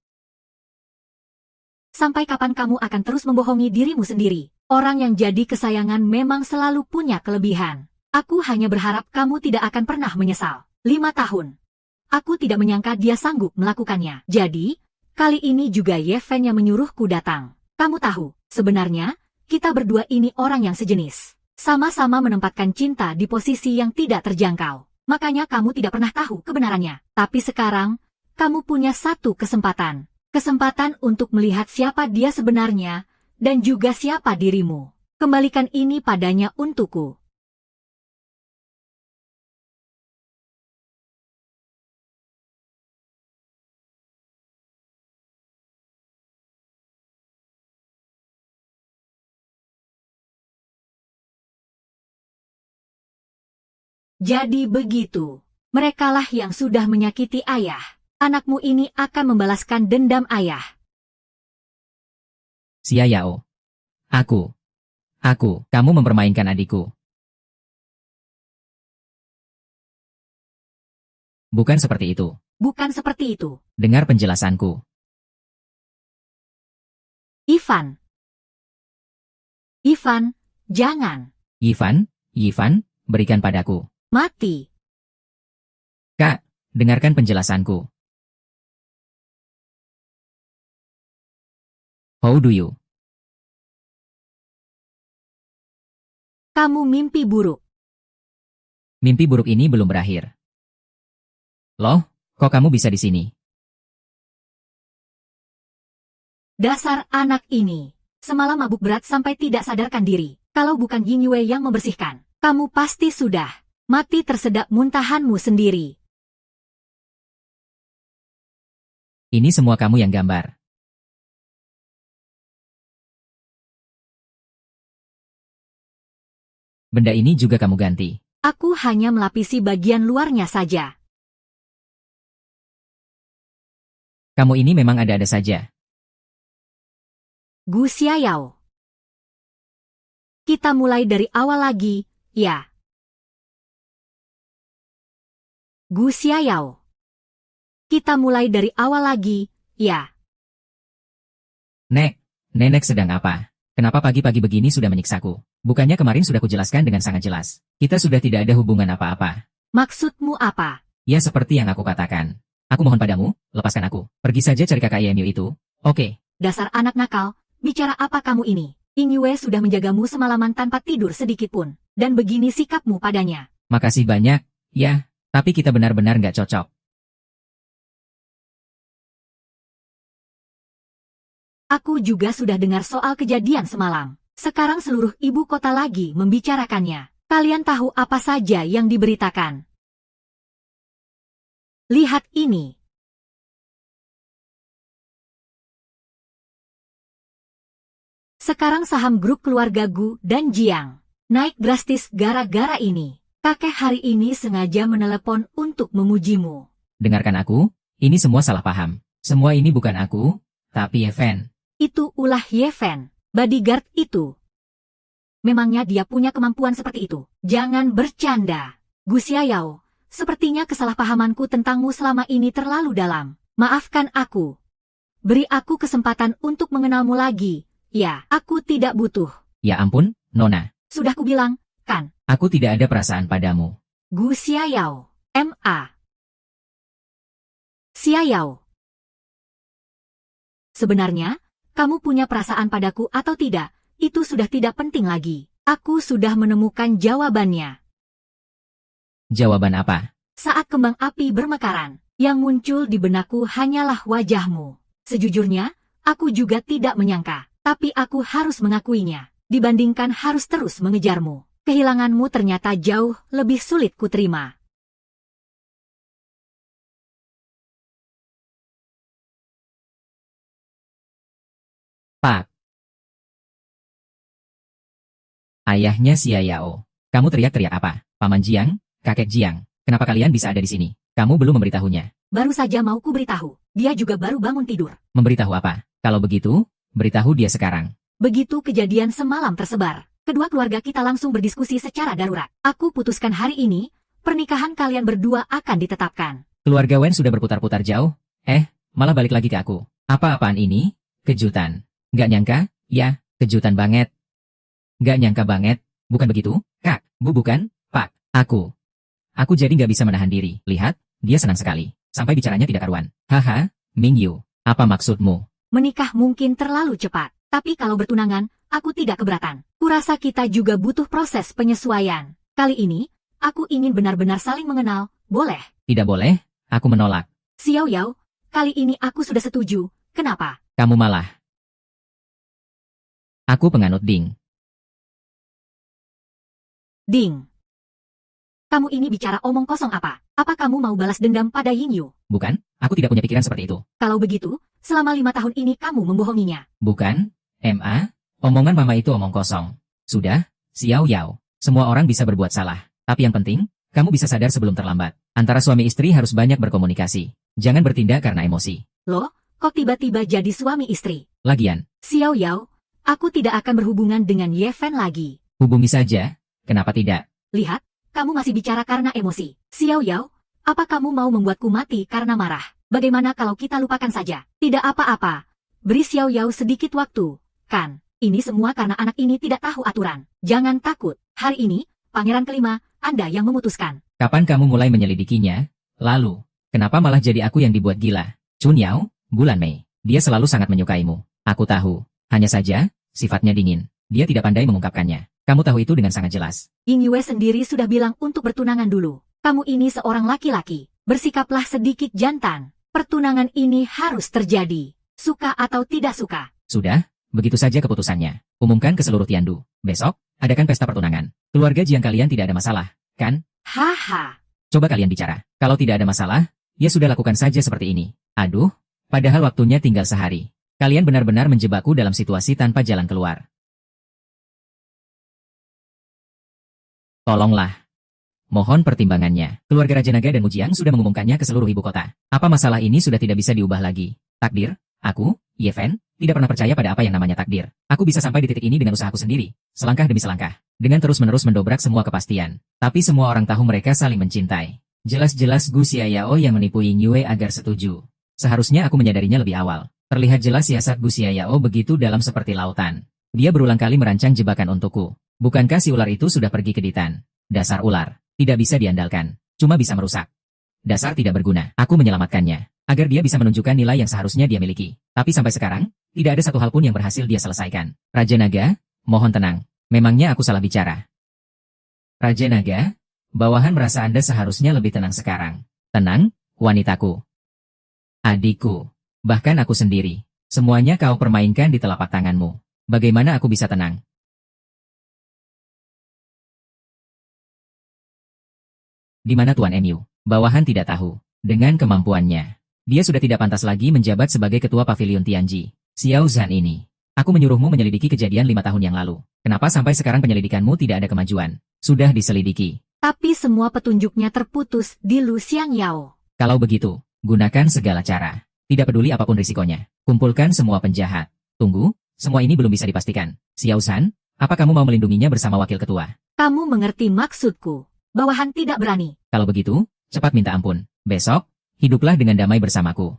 Sampai kapan kamu akan terus membohongi dirimu sendiri? Orang yang jadi kesayangan memang selalu punya kelebihan. Aku hanya berharap kamu tidak akan pernah menyesal. 5 tahun. Aku tidak menyangka dia sanggup melakukannya. Jadi, kali ini juga Ye Fen yang menyuruhku datang. Kamu tahu, sebenarnya, kita berdua ini orang yang sejenis. Sama-sama menempatkan cinta di posisi yang tidak terjangkau. Makanya kamu tidak pernah tahu kebenarannya. Tapi sekarang, kamu punya satu kesempatan. Kesempatan untuk melihat siapa dia sebenarnya, dan juga siapa dirimu. Kembalikan ini padanya untukku. Jadi begitu. Merekalah yang sudah menyakiti ayah. Anakmu ini akan membalaskan dendam ayah. Xia Yao. Kamu mempermainkan adikku. Bukan seperti itu. Bukan seperti itu. Dengar penjelasanku. Ivan, jangan. Yifan, berikan padaku. Mati. Kak, dengarkan penjelasanku. How do you? Kamu mimpi buruk. Mimpi buruk ini belum berakhir. Loh, kok kamu bisa di sini? Dasar anak ini. Semalam mabuk berat sampai tidak sadarkan diri. Kalau bukan Ying Yue yang membersihkan, kamu pasti sudah mati tersedak muntahanmu sendiri. Ini semua kamu yang gambar. Benda ini juga kamu ganti. Aku hanya melapisi bagian luarnya saja. Kamu ini memang ada-ada saja. Gus Yayao. Kita mulai dari awal lagi, ya. Gus Yayao. Kita mulai dari awal lagi, ya. Nenek sedang apa? Kenapa pagi-pagi begini sudah menyiksaku? Bukannya kemarin sudah kujelaskan dengan sangat jelas. Kita sudah tidak ada hubungan apa-apa. Maksudmu apa? Ya seperti yang aku katakan. Aku mohon padamu, lepaskan aku. Pergi saja cari kakak IMU itu. Oke. Dasar anak nakal, bicara apa kamu ini? Ying Yue sudah menjagamu semalaman tanpa tidur sedikitpun. Dan begini sikapmu padanya. Makasih banyak, ya. Tapi kita benar-benar nggak cocok. Aku juga sudah dengar soal kejadian semalam. Sekarang seluruh ibu kota lagi membicarakannya. Kalian tahu apa saja yang diberitakan. Lihat ini. Sekarang saham grup keluarga Gu dan Jiang naik drastis gara-gara ini. Kakek hari ini sengaja menelepon untuk memujimu. Dengarkan aku, ini semua salah paham. Semua ini bukan aku, tapi Yeven. Itu ulah Yeven, bodyguard itu. Memangnya dia punya kemampuan seperti itu? Jangan bercanda. Gu Xiaoyao, sepertinya kesalahpahamanku tentangmu selama ini terlalu dalam. Maafkan aku. Beri aku kesempatan untuk mengenalmu lagi. Ya, aku tidak butuh. Ya ampun, Nona. Sudah kubilang, kan? Aku tidak ada perasaan padamu. Gu Xiaoyao, M.A. Xiaoyao. Sebenarnya, kamu punya perasaan padaku atau tidak, itu sudah tidak penting lagi. Aku sudah menemukan jawabannya. Jawaban apa? Saat kembang api bermekaran, yang muncul di benakku hanyalah wajahmu. Sejujurnya, aku juga tidak menyangka, tapi aku harus mengakuinya. Dibandingkan harus terus mengejarmu, kehilanganmu ternyata jauh lebih sulit kuterima. Pak. Ayahnya Xiaoyao. Kamu teriak-teriak apa? Paman Jiang, kakek Jiang, kenapa kalian bisa ada di sini? Kamu belum memberitahunya. Baru saja mau ku beritahu, dia juga baru bangun tidur. Memberitahu apa? Kalau begitu, beritahu dia sekarang. Begitu kejadian semalam tersebar, kedua keluarga kita langsung berdiskusi secara darurat. Aku putuskan hari ini, pernikahan kalian berdua akan ditetapkan. Keluarga Wen sudah berputar-putar jauh. Malah balik lagi ke aku. Apa-apaan ini? Kejutan. Gak nyangka? Ya, kejutan banget. Gak nyangka banget. Bukan begitu, Kak? Bukan, Pak. Aku jadi gak bisa menahan diri. Lihat, dia senang sekali. Sampai bicaranya tidak karuan. Haha, Mingyu. Apa maksudmu? Menikah mungkin terlalu cepat. Tapi kalau bertunangan, aku tidak keberatan. Kurasa kita juga butuh proses penyesuaian. Kali ini, aku ingin benar-benar saling mengenal. Boleh? Tidak boleh, aku menolak. Xiaoyao, kali ini aku sudah setuju. Kenapa? Kamu malah. Aku penganut Ding. Ding. Kamu ini bicara omong kosong apa? Apa kamu mau balas dendam pada Yingyu? Bukan, aku tidak punya pikiran seperti itu. Kalau begitu, selama 5 tahun ini kamu membohonginya. Bukan, M.A., omongan mama itu omong kosong. Sudah, Xiaoyao, semua orang bisa berbuat salah. Tapi yang penting, kamu bisa sadar sebelum terlambat. Antara suami istri harus banyak berkomunikasi. Jangan bertindak karena emosi. Loh, kok tiba-tiba jadi suami istri? Lagian, Xiaoyao, aku tidak akan berhubungan dengan Yeven lagi. hubungi saja, kenapa tidak? Lihat, kamu masih bicara karena emosi. Xiaoyao, apa kamu mau membuatku mati karena marah? Bagaimana kalau kita lupakan saja? Tidak apa-apa. Beri Xiaoyao sedikit waktu. Kan, ini semua karena anak ini tidak tahu aturan. Jangan takut. Hari ini, pangeran kelima, Anda yang memutuskan. Kapan kamu mulai menyelidikinya? Lalu, kenapa malah jadi aku yang dibuat gila? Chun Yao, bulan Mei. Dia selalu sangat menyukaimu. Aku tahu. Hanya saja, sifatnya dingin. Dia tidak pandai mengungkapkannya. Kamu tahu itu dengan sangat jelas. Ying Yue sendiri sudah bilang untuk bertunangan dulu. Kamu ini seorang laki-laki. Bersikaplah sedikit jantan. Pertunangan ini harus terjadi. Suka atau tidak suka. Sudah, begitu saja keputusannya. Umumkan ke seluruh Tiandu. Besok, adakan pesta pertunangan. Keluarga Jiang kalian tidak ada masalah, kan? Haha. Coba kalian bicara. Kalau tidak ada masalah, ya sudah lakukan saja seperti ini. Aduh, padahal waktunya tinggal sehari. Kalian benar-benar menjebakku dalam situasi tanpa jalan keluar. Tolonglah. Mohon pertimbangannya. Keluarga Raja Naga dan Mujiang sudah mengumumkannya ke seluruh ibu kota. Apa masalah ini sudah tidak bisa diubah lagi? Takdir? Aku, Yeven, tidak pernah percaya pada apa yang namanya takdir. Aku bisa sampai di titik ini dengan usahaku sendiri, selangkah demi selangkah, dengan terus-menerus mendobrak semua kepastian. Tapi semua orang tahu mereka saling mencintai. Jelas-jelas Gu Xiaoyao yang menipu Ying Yue agar setuju. Seharusnya aku menyadarinya lebih awal. Terlihat jelas siasat Gu Xiaoyao begitu dalam seperti lautan. Dia berulang kali merancang jebakan untukku. Bukankah si ular itu sudah pergi ke Ditan? Dasar ular, tidak bisa diandalkan, cuma bisa merusak. Dasar tidak berguna. Aku menyelamatkannya agar dia bisa menunjukkan nilai yang seharusnya dia miliki. Tapi sampai sekarang, tidak ada satu hal pun yang berhasil dia selesaikan. Raja Naga, mohon tenang. Memangnya aku salah bicara? Raja Naga, bawahan merasa Anda seharusnya lebih tenang sekarang. Tenang, wanitaku. Adikku. Bahkan aku sendiri. Semuanya kau permainkan di telapak tanganmu. Bagaimana aku bisa tenang? Di mana Tuan Mu? Bawahan tidak tahu. Dengan kemampuannya, dia sudah tidak pantas lagi menjabat sebagai ketua pavilion Tianji. Xiao Zhan ini Aku menyuruhmu menyelidiki kejadian 5 tahun yang lalu. Kenapa sampai sekarang penyelidikanmu tidak ada kemajuan? Sudah diselidiki. Tapi semua petunjuknya terputus di Lu Xiangyao. Kalau begitu, gunakan segala cara. Tidak peduli apapun risikonya. Kumpulkan semua penjahat. Tunggu, semua ini belum bisa dipastikan. Xiao San, apa kamu mau melindunginya bersama wakil ketua? Kamu mengerti maksudku. Bawahan tidak berani. Kalau begitu, cepat minta ampun. Besok, hiduplah dengan damai bersamaku.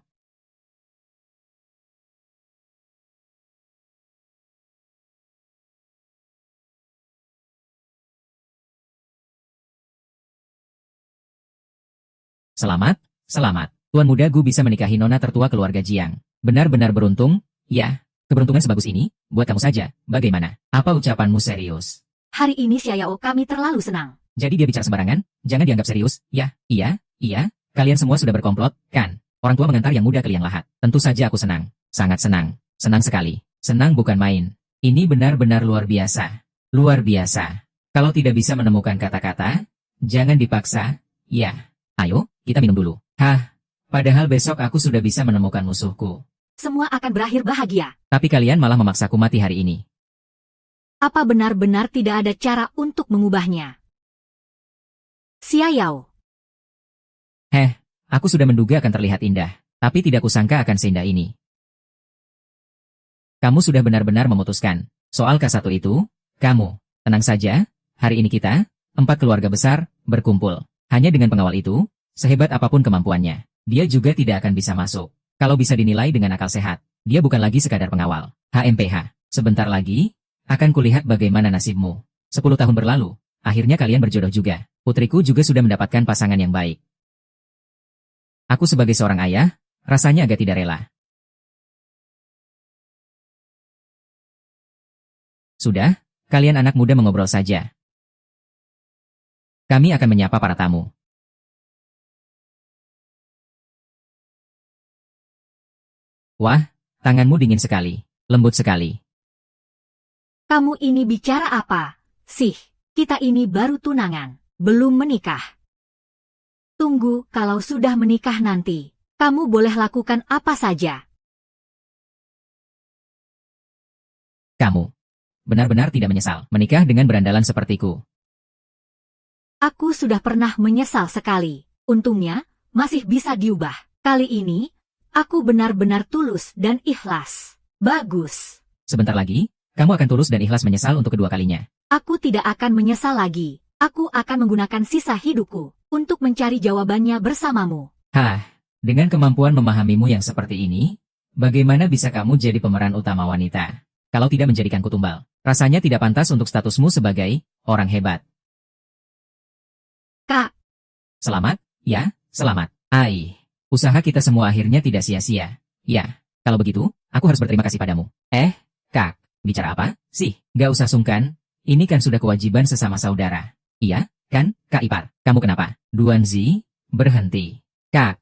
Selamat, selamat. Tuan muda Gu bisa menikahi nona tertua keluarga Jiang. Benar-benar beruntung, ya. Keberuntungan sebagus ini, buat kamu saja. Bagaimana? Apa ucapanmu serius? Hari ini Xiao kami terlalu senang. Jadi dia bicara sembarangan? Jangan dianggap serius, ya. Iya. Kalian semua sudah berkomplot, kan? Orang tua mengantar yang muda ke liang lahat. Tentu saja aku senang. Sangat senang. Senang sekali. Senang bukan main. Ini benar-benar luar biasa. Luar biasa. Kalau tidak bisa menemukan kata-kata, jangan dipaksa, ya. Ayo, kita minum dulu. Padahal besok aku sudah bisa menemukan musuhku. Semua akan berakhir bahagia. Tapi kalian malah memaksaku mati hari ini. Apa benar-benar tidak ada cara untuk mengubahnya? Xiao. Aku sudah menduga akan terlihat indah, tapi tidak kusangka akan seindah ini. Kamu sudah benar-benar memutuskan. Soal K1 itu, kamu, tenang saja, hari ini kita, 4 keluarga besar, berkumpul. Hanya dengan pengawal itu, sehebat apapun kemampuannya, dia juga tidak akan bisa masuk. Kalau bisa dinilai dengan akal sehat, dia bukan lagi sekadar pengawal. HMPH, sebentar lagi, akan kulihat bagaimana nasibmu. 10 tahun berlalu, akhirnya kalian berjodoh juga. Putriku juga sudah mendapatkan pasangan yang baik. Aku sebagai seorang ayah, rasanya agak tidak rela. Sudah, kalian anak muda mengobrol saja. Kami akan menyapa para tamu. Wah, tanganmu dingin sekali, lembut sekali. Kamu ini bicara apa? Sih, kita ini baru tunangan, belum menikah. Tunggu, kalau sudah menikah nanti, kamu boleh lakukan apa saja. Kamu benar-benar tidak menyesal menikah dengan berandalan sepertiku. Aku sudah pernah menyesal sekali. Untungnya, masih bisa diubah. Kali ini, aku benar-benar tulus dan ikhlas. Bagus. Sebentar lagi, kamu akan tulus dan ikhlas menyesal untuk kedua kalinya. Aku tidak akan menyesal lagi. Aku akan menggunakan sisa hidupku untuk mencari jawabannya bersamamu. Dengan kemampuan memahamimu yang seperti ini, bagaimana bisa kamu jadi pemeran utama wanita? Kalau tidak menjadikanku tumbal, rasanya tidak pantas untuk statusmu sebagai orang hebat. Kak. Selamat, ya, selamat. Usaha kita semua akhirnya tidak sia-sia. Ya, kalau begitu, aku harus berterima kasih padamu. Kak, bicara apa? Sih, gak usah sungkan, ini kan sudah kewajiban sesama saudara. Iya, kan, Kak Ipar? Kamu kenapa? Duan Zi, berhenti. Kak.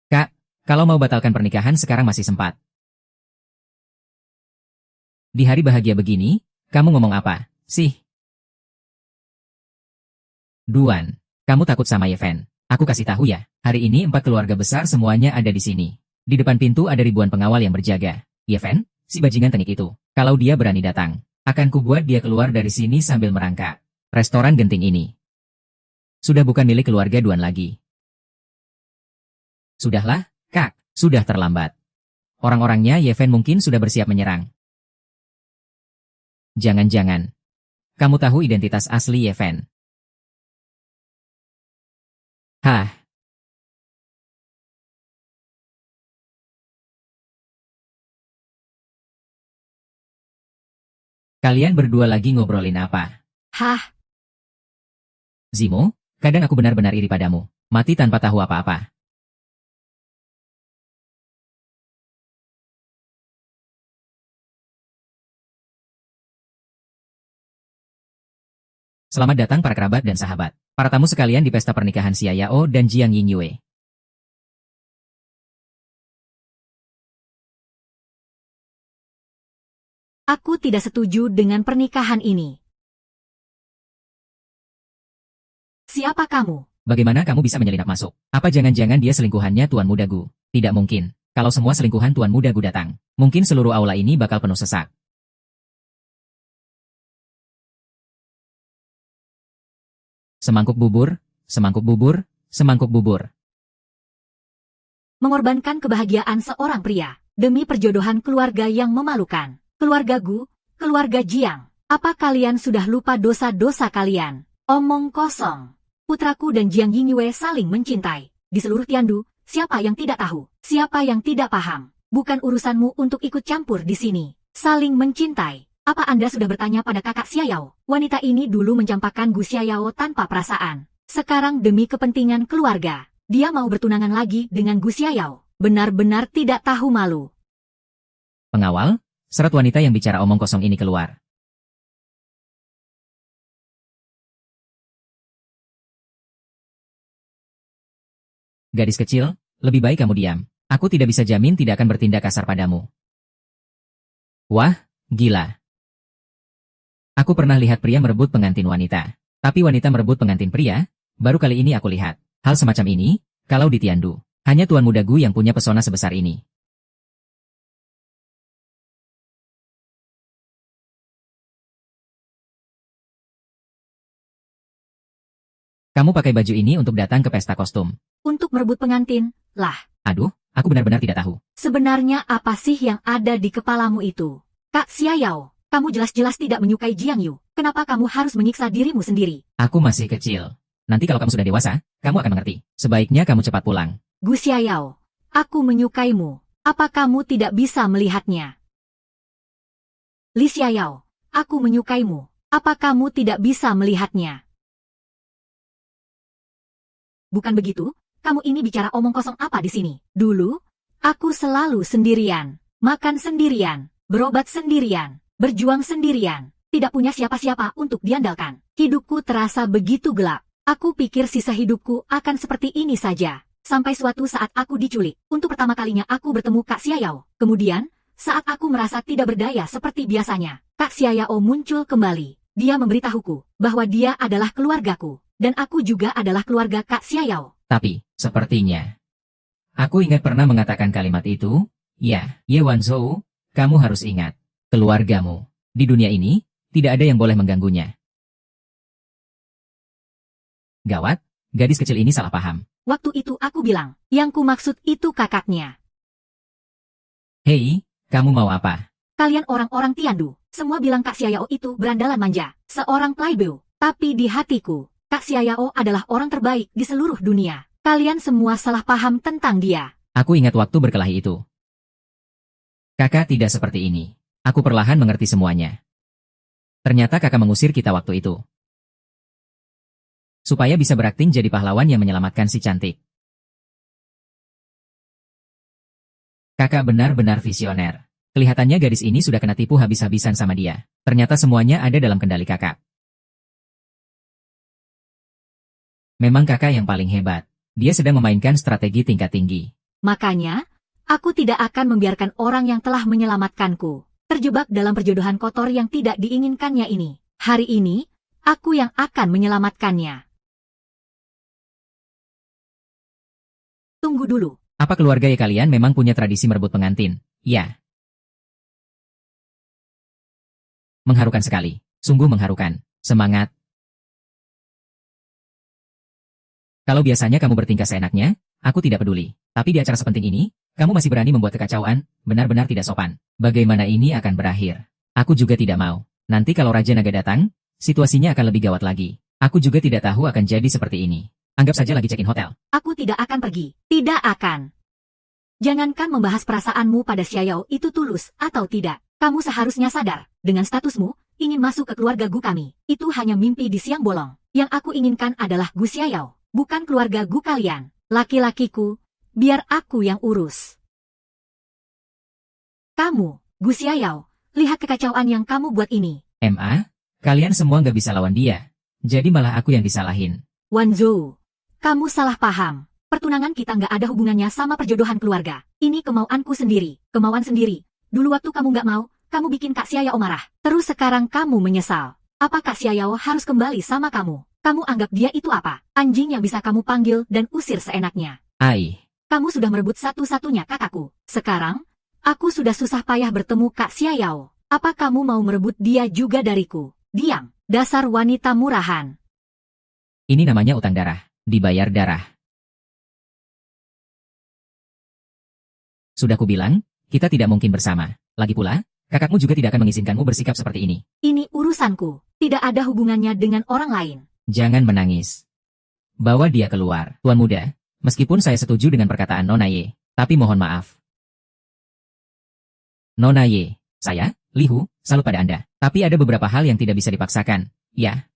Kak, kalau mau batalkan pernikahan sekarang masih sempat. Di hari bahagia begini, kamu ngomong apa, sih? Duan, kamu takut sama Yeven? Aku kasih tahu ya, hari ini 4 keluarga besar semuanya ada di sini. Di depan pintu ada ribuan pengawal yang berjaga. Yeven, si bajingan tengik itu, kalau dia berani datang, akan kubuat dia keluar dari sini sambil merangkak. Restoran genting ini sudah bukan milik keluarga Duan lagi. Sudahlah, Kak, sudah terlambat. Orang-orangnya Yeven mungkin sudah bersiap menyerang. Jangan-jangan kamu tahu identitas asli Yeven? Kalian berdua lagi ngobrolin apa? Zimo, kadang aku benar-benar iri padamu. Mati tanpa tahu apa-apa. Selamat datang para kerabat dan sahabat. Para tamu sekalian di pesta pernikahan Xia Yao dan Jiang Yingyue. Aku tidak setuju dengan pernikahan ini. Siapa kamu? Bagaimana kamu bisa menyelinap masuk? Apa jangan-jangan dia selingkuhannya Tuan Muda Gu? Tidak mungkin. Kalau semua selingkuhan Tuan Muda Gu datang, mungkin seluruh aula ini bakal penuh sesak. Semangkuk bubur, semangkuk bubur, semangkuk bubur. Mengorbankan kebahagiaan seorang pria demi perjodohan keluarga yang memalukan. Keluarga Gu, keluarga Jiang, apa kalian sudah lupa dosa-dosa kalian? Omong kosong. Putraku dan Jiang Yingyue saling mencintai. Di seluruh Tiandu, siapa yang tidak tahu? Siapa yang tidak paham? Bukan urusanmu untuk ikut campur di sini. Saling mencintai. Apa Anda sudah bertanya pada kakak Xiaoyao? Wanita ini dulu mencampakkan Gu Xiaoyao tanpa perasaan. Sekarang demi kepentingan keluarga, dia mau bertunangan lagi dengan Gu Xiaoyao. Benar-benar tidak tahu malu. Pengawal, seret wanita yang bicara omong kosong ini keluar. Gadis kecil, lebih baik kamu diam. Aku tidak bisa jamin tidak akan bertindak kasar padamu. Wah, gila. Aku pernah lihat pria merebut pengantin wanita. Tapi wanita merebut pengantin pria, baru kali ini aku lihat. Hal semacam ini, kalau di Tiandu, hanya Tuan Muda Gu yang punya pesona sebesar ini. Kamu pakai baju ini untuk datang ke pesta kostum. Untuk merebut pengantin, lah. Aduh, aku benar-benar tidak tahu. Sebenarnya apa sih yang ada di kepalamu itu? Kak Xiaoyao, kamu jelas-jelas tidak menyukai Jiang Yu. Kenapa kamu harus menyiksa dirimu sendiri? Aku masih kecil. Nanti kalau kamu sudah dewasa, kamu akan mengerti. Sebaiknya kamu cepat pulang. Gu Xiaoyao, aku menyukaimu. Apa kamu tidak bisa melihatnya? Li Xiaoyao, aku menyukaimu. Apa kamu tidak bisa melihatnya? Bukan begitu? Kamu ini bicara omong kosong apa di sini? Dulu, aku selalu sendirian, makan sendirian, berobat sendirian, berjuang sendirian, tidak punya siapa-siapa untuk diandalkan. Hidupku terasa begitu gelap. Aku pikir sisa hidupku akan seperti ini saja. Sampai suatu saat aku diculik. Untuk pertama kalinya aku bertemu Kak Xiaoyao. Kemudian, saat aku merasa tidak berdaya seperti biasanya, Kak Xiaoyao muncul kembali. Dia memberitahuku bahwa dia adalah keluargaku. Dan aku juga adalah keluarga Kak Xiaoyao. Tapi, sepertinya, aku ingat pernah mengatakan kalimat itu. Ya, Ye Wanzhou, kamu harus ingat. Keluargamu. Di dunia ini, tidak ada yang boleh mengganggunya. Gawat, gadis kecil ini salah paham. Waktu itu aku bilang, yang ku maksud itu kakaknya. Hei, kamu mau apa? Kalian orang-orang Tiandu, semua bilang Kak Xiaoyao itu berandalan manja, seorang playboy. Tapi di hatiku, Kak Xiaoyao adalah orang terbaik di seluruh dunia. Kalian semua salah paham tentang dia. Aku ingat waktu berkelahi itu. Kakak tidak seperti ini. Aku perlahan mengerti semuanya. Ternyata kakak mengusir kita waktu itu. Supaya bisa berakting jadi pahlawan yang menyelamatkan si cantik. Kakak benar-benar visioner. Kelihatannya gadis ini sudah kena tipu habis-habisan sama dia. Ternyata semuanya ada dalam kendali kakak. Memang kakak yang paling hebat. Dia sedang memainkan strategi tingkat tinggi. Makanya, aku tidak akan membiarkan orang yang telah menyelamatkanku terjebak dalam perjodohan kotor yang tidak diinginkannya ini. Hari ini, aku yang akan menyelamatkannya. Tunggu dulu. Apa keluarga ya kalian memang punya tradisi merebut pengantin? Ya. Mengharukan sekali. Sungguh mengharukan. Semangat. Kalau biasanya kamu bertingkah seenaknya, aku tidak peduli. Tapi di acara sepenting ini, kamu masih berani membuat kekacauan, benar-benar tidak sopan. Bagaimana ini akan berakhir? Aku juga tidak mau. Nanti kalau Raja Naga datang, situasinya akan lebih gawat lagi. Aku juga tidak tahu akan jadi seperti ini. Anggap saja lagi check-in hotel. Aku tidak akan pergi. Tidak akan. Jangankan membahas perasaanmu pada Xiaoyao itu tulus atau tidak. Kamu seharusnya sadar, dengan statusmu, ingin masuk ke keluarga Gu kami. Itu hanya mimpi di siang bolong. Yang aku inginkan adalah Gu Xiaoyao. Bukan keluarga Gu kalian. Laki-lakiku, biar aku yang urus. Kamu, Gu Xiaoyao, lihat kekacauan yang kamu buat ini. MA, kalian semua nggak bisa lawan dia. Jadi malah aku yang disalahin. Wanzhou, kamu salah paham. Pertunangan kita nggak ada hubungannya sama perjodohan keluarga. Ini kemauanku sendiri, kemauan sendiri. Dulu waktu kamu nggak mau, kamu bikin Kak Xiaoyao marah. Terus sekarang kamu menyesal. Apa Kak Xiaoyao harus kembali sama kamu? Kamu anggap dia itu apa? Anjing yang bisa kamu panggil dan usir seenaknya. Ai, Kamu sudah merebut satu-satunya kakakku. Sekarang, aku sudah susah payah bertemu Kak Xiaoyao. Apa kamu mau merebut dia juga dariku? Diam, dasar wanita murahan. ini namanya utang darah. Dibayar darah. Sudah kubilang, kita tidak mungkin bersama. Lagi pula, kakakmu juga tidak akan mengizinkanmu bersikap seperti ini. Ini urusanku. Tidak ada hubungannya dengan orang lain. Jangan menangis. Bawa dia keluar. Tuan muda, meskipun saya setuju dengan perkataan Nona Ye, tapi mohon maaf. Nona Ye, saya, Lihu, salut pada Anda. Tapi ada beberapa hal yang tidak bisa dipaksakan. Ya.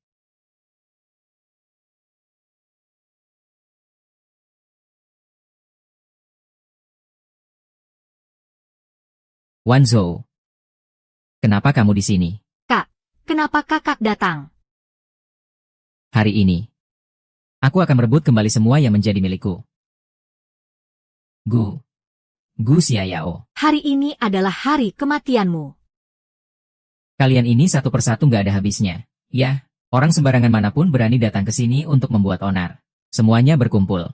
Wan Zhou. Kenapa kamu di sini? Kak, kenapa kakak datang? Hari ini. Aku akan merebut kembali semua yang menjadi milikku. Gu Xiaoyao. Hari ini adalah hari kematianmu. Kalian ini satu persatu nggak ada habisnya. Ya, orang sembarangan manapun berani datang ke sini untuk membuat onar. Semuanya berkumpul.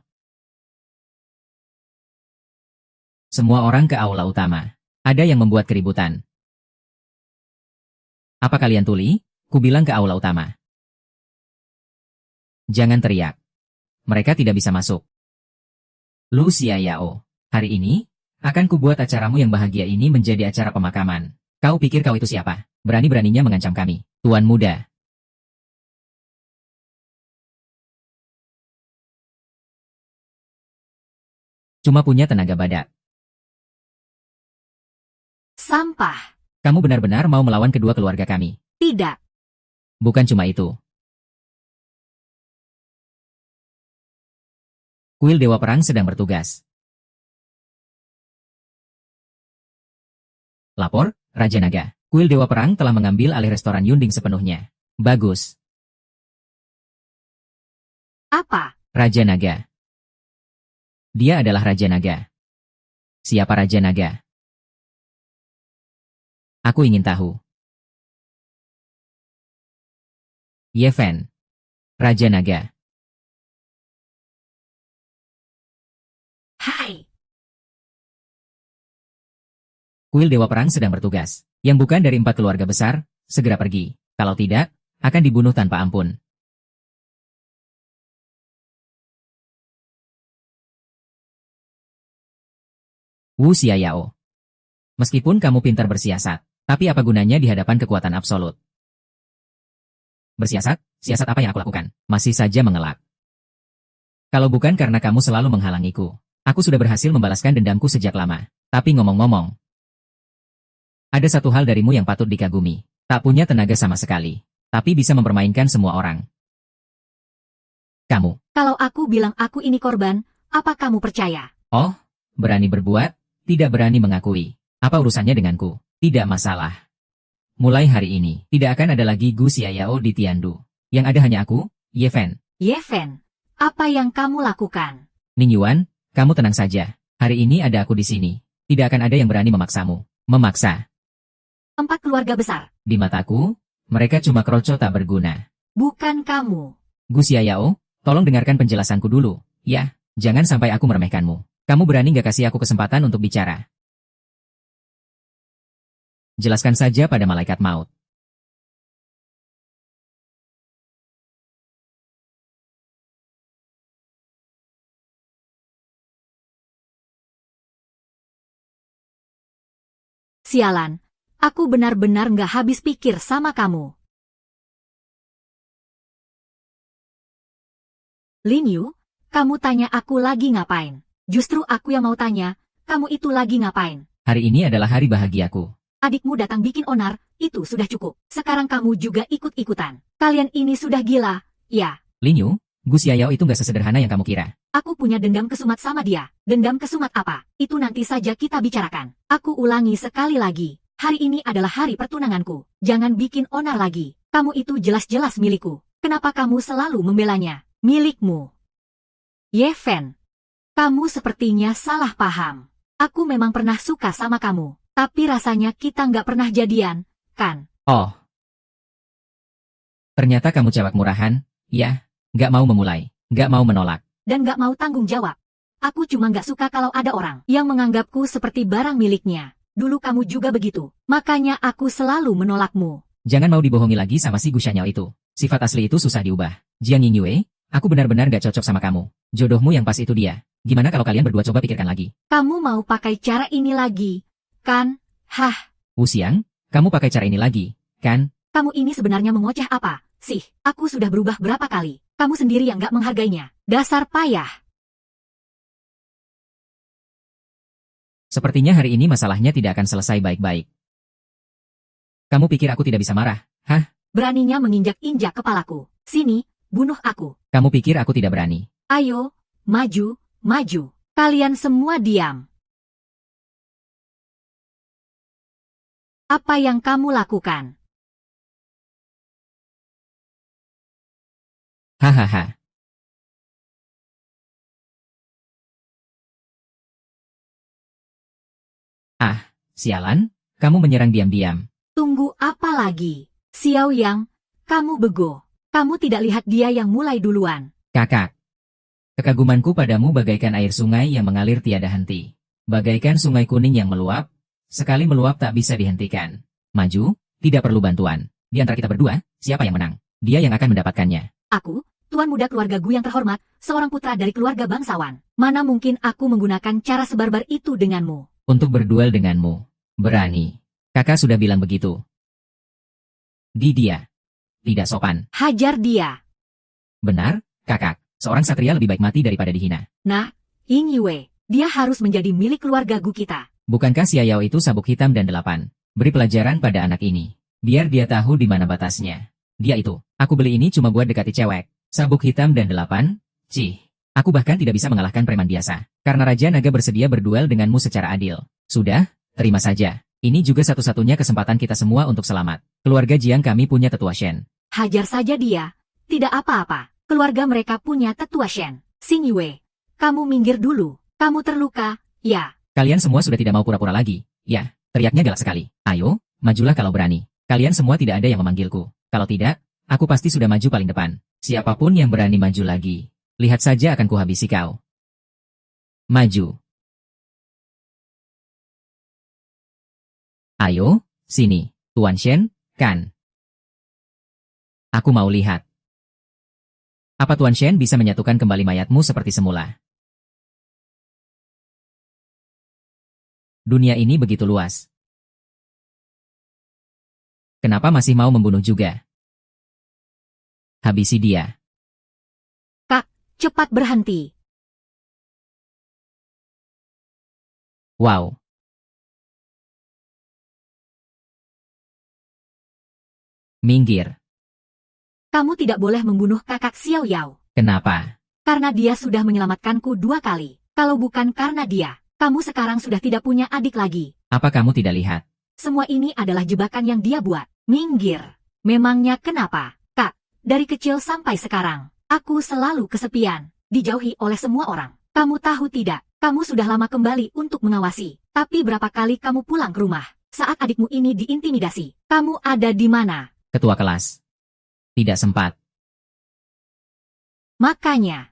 Semua orang ke aula utama. Ada yang membuat keributan. Apa kalian tuli? Kubilang ke aula utama. Jangan teriak. Mereka tidak bisa masuk. Lu Xiaoyao, hari ini, akan kubuat acaramu yang bahagia ini menjadi acara pemakaman. Kau pikir kau itu siapa? Berani-beraninya mengancam kami. Tuan muda. Cuma punya tenaga badak. Sampah. Kamu benar-benar mau melawan kedua keluarga kami. Tidak. Bukan cuma itu. Kuil Dewa Perang sedang bertugas. Lapor, Raja Naga. Kuil Dewa Perang telah mengambil alih restoran Yunding sepenuhnya. Bagus. Apa? Raja Naga. Dia adalah Raja Naga. Siapa Raja Naga? Aku ingin tahu. Ye Fen. Raja Naga. Hai. Kuil Dewa Perang sedang bertugas. Yang bukan dari 4 keluarga besar, segera pergi. Kalau tidak, akan dibunuh tanpa ampun. Wu Xiaoyao. Meskipun kamu pintar bersiasat, tapi apa gunanya di hadapan kekuatan absolut? Bersiasat? Siasat apa yang aku lakukan? Masih saja mengelak. Kalau bukan karena kamu selalu menghalangiku, aku sudah berhasil membalaskan dendamku sejak lama. Tapi ngomong-ngomong, ada satu hal darimu yang patut dikagumi. Tak punya tenaga sama sekali, tapi bisa mempermainkan semua orang. Kamu. Kalau aku bilang aku ini korban, apa kamu percaya? Oh, berani berbuat, tidak berani mengakui. Apa urusannya denganku? Tidak masalah. Mulai hari ini, tidak akan ada lagi Gu Xiaoyao di Tiandu. Yang ada hanya aku, Ye Fen. Ye Fen, apa yang kamu lakukan? Ning Yuan, kamu tenang saja. Hari ini ada aku di sini. Tidak akan ada yang berani memaksamu. Memaksa. 4 keluarga besar. Di mataku, mereka cuma kroco tak berguna. Bukan kamu. Gu Xiaoyao, tolong dengarkan penjelasanku dulu. Ya, jangan sampai aku meremehkanmu. Kamu berani nggak kasih aku kesempatan untuk bicara? Jelaskan saja pada malaikat maut. Sialan, aku benar-benar nggak habis pikir sama kamu. Lin Yu, kamu tanya aku lagi ngapain? Justru aku yang mau tanya, kamu itu lagi ngapain? Hari ini adalah hari bahagiaku. Adikmu datang bikin onar, itu sudah cukup. Sekarang kamu juga ikut-ikutan. Kalian ini sudah gila, ya. Lin Yu, Gu Xiaoyao itu nggak sesederhana yang kamu kira. Aku punya dendam kesumat sama dia. Dendam kesumat apa? Itu nanti saja kita bicarakan. Aku ulangi sekali lagi. Hari ini adalah hari pertunanganku. Jangan bikin onar lagi. Kamu itu jelas-jelas milikku. Kenapa kamu selalu membelanya? Milikmu. Ye Fen. Kamu sepertinya salah paham. Aku memang pernah suka sama kamu. Tapi rasanya kita nggak pernah jadian, kan? Oh. Ternyata kamu cewek murahan, Ya, nggak mau memulai, nggak mau menolak. Dan gak mau tanggung jawab. Aku cuma gak suka kalau ada orang yang menganggapku seperti barang miliknya. Dulu kamu juga begitu. Makanya aku selalu menolakmu. Jangan mau dibohongi lagi sama si Gu Shanyao itu. Sifat asli itu susah diubah. Jiang Yingyue, aku benar-benar gak cocok sama kamu. Jodohmu yang pas itu dia. Gimana kalau kalian berdua coba pikirkan lagi? Kamu mau pakai cara ini lagi, kan? Hah, Wu Xiang, kamu pakai cara ini lagi, kan? kamu ini sebenarnya mengoceh apa? Sih, aku sudah berubah berapa kali. Kamu sendiri yang gak menghargainya. Dasar payah. Sepertinya hari ini masalahnya tidak akan selesai baik-baik. Kamu pikir aku tidak bisa marah? Hah? Beraninya menginjak-injak kepalaku. Sini, bunuh aku. Kamu pikir aku tidak berani? Ayo, maju, maju. Kalian semua diam. Apa yang kamu lakukan? Hahaha. Ah, sialan, kamu menyerang diam-diam. Tunggu apa lagi? Xiao Yang, kamu bego. Kamu tidak lihat dia yang mulai duluan. Kakak. Kekagumanku padamu bagaikan air sungai yang mengalir tiada henti. Bagaikan sungai kuning yang meluap, sekali meluap tak bisa dihentikan. Maju, tidak perlu bantuan. Di antara kita berdua, siapa yang menang? Dia yang akan mendapatkannya. Aku, tuan muda keluarga Gu yang terhormat, seorang putra dari keluarga bangsawan. Mana mungkin aku menggunakan cara sebarbar itu denganmu? Untuk berduel denganmu. Berani. Kakak sudah bilang begitu. Di dia. Tidak sopan. Hajar dia. Benar, kakak. Seorang satria lebih baik mati daripada dihina. Nah, Ying Yue, dia harus menjadi milik keluarga Gu kita. Bukankah Xia Yao itu sabuk hitam dan 8? Beri pelajaran pada anak ini. Biar dia tahu di mana batasnya. Dia itu. Aku beli ini cuma buat dekati cewek. Sabuk hitam dan 8? Cih. Aku bahkan tidak bisa mengalahkan preman biasa. Karena Raja Naga bersedia berduel denganmu secara adil. Sudah, terima saja. Ini juga satu-satunya kesempatan kita semua untuk selamat. Keluarga Jiang kami punya tetua Shen. Hajar saja dia. Tidak apa-apa. Keluarga mereka punya tetua Shen. Xing Yue, kamu minggir dulu. Kamu terluka, ya. Kalian semua sudah tidak mau pura-pura lagi. Ya, teriaknya galak sekali. Ayo, majulah kalau berani. Kalian semua tidak ada yang memanggilku. Kalau tidak, aku pasti sudah maju paling depan. Siapapun yang berani maju lagi, lihat saja akan kuhabisi kau. Maju. Ayo, sini, Tuan Shen, kan? Aku mau lihat. Apa Tuan Shen bisa menyatukan kembali mayatmu seperti semula? Dunia ini begitu luas. Kenapa masih mau membunuh juga? Habisi dia. Kak, cepat berhenti. Wow. Minggir. Kamu tidak boleh membunuh kakak Xiao Yao. Kenapa? Karena dia sudah menyelamatkanku 2 kali. Kalau bukan karena dia, kamu sekarang sudah tidak punya adik lagi. Apa kamu tidak lihat? Semua ini adalah jebakan yang dia buat. Minggir. Memangnya kenapa? Kak, dari kecil sampai sekarang, aku selalu kesepian, dijauhi oleh semua orang. Kamu tahu tidak, kamu sudah lama kembali untuk mengawasi. Tapi berapa kali kamu pulang ke rumah? Saat adikmu ini diintimidasi, kamu ada di mana? Ketua kelas. Tidak sempat. Makanya,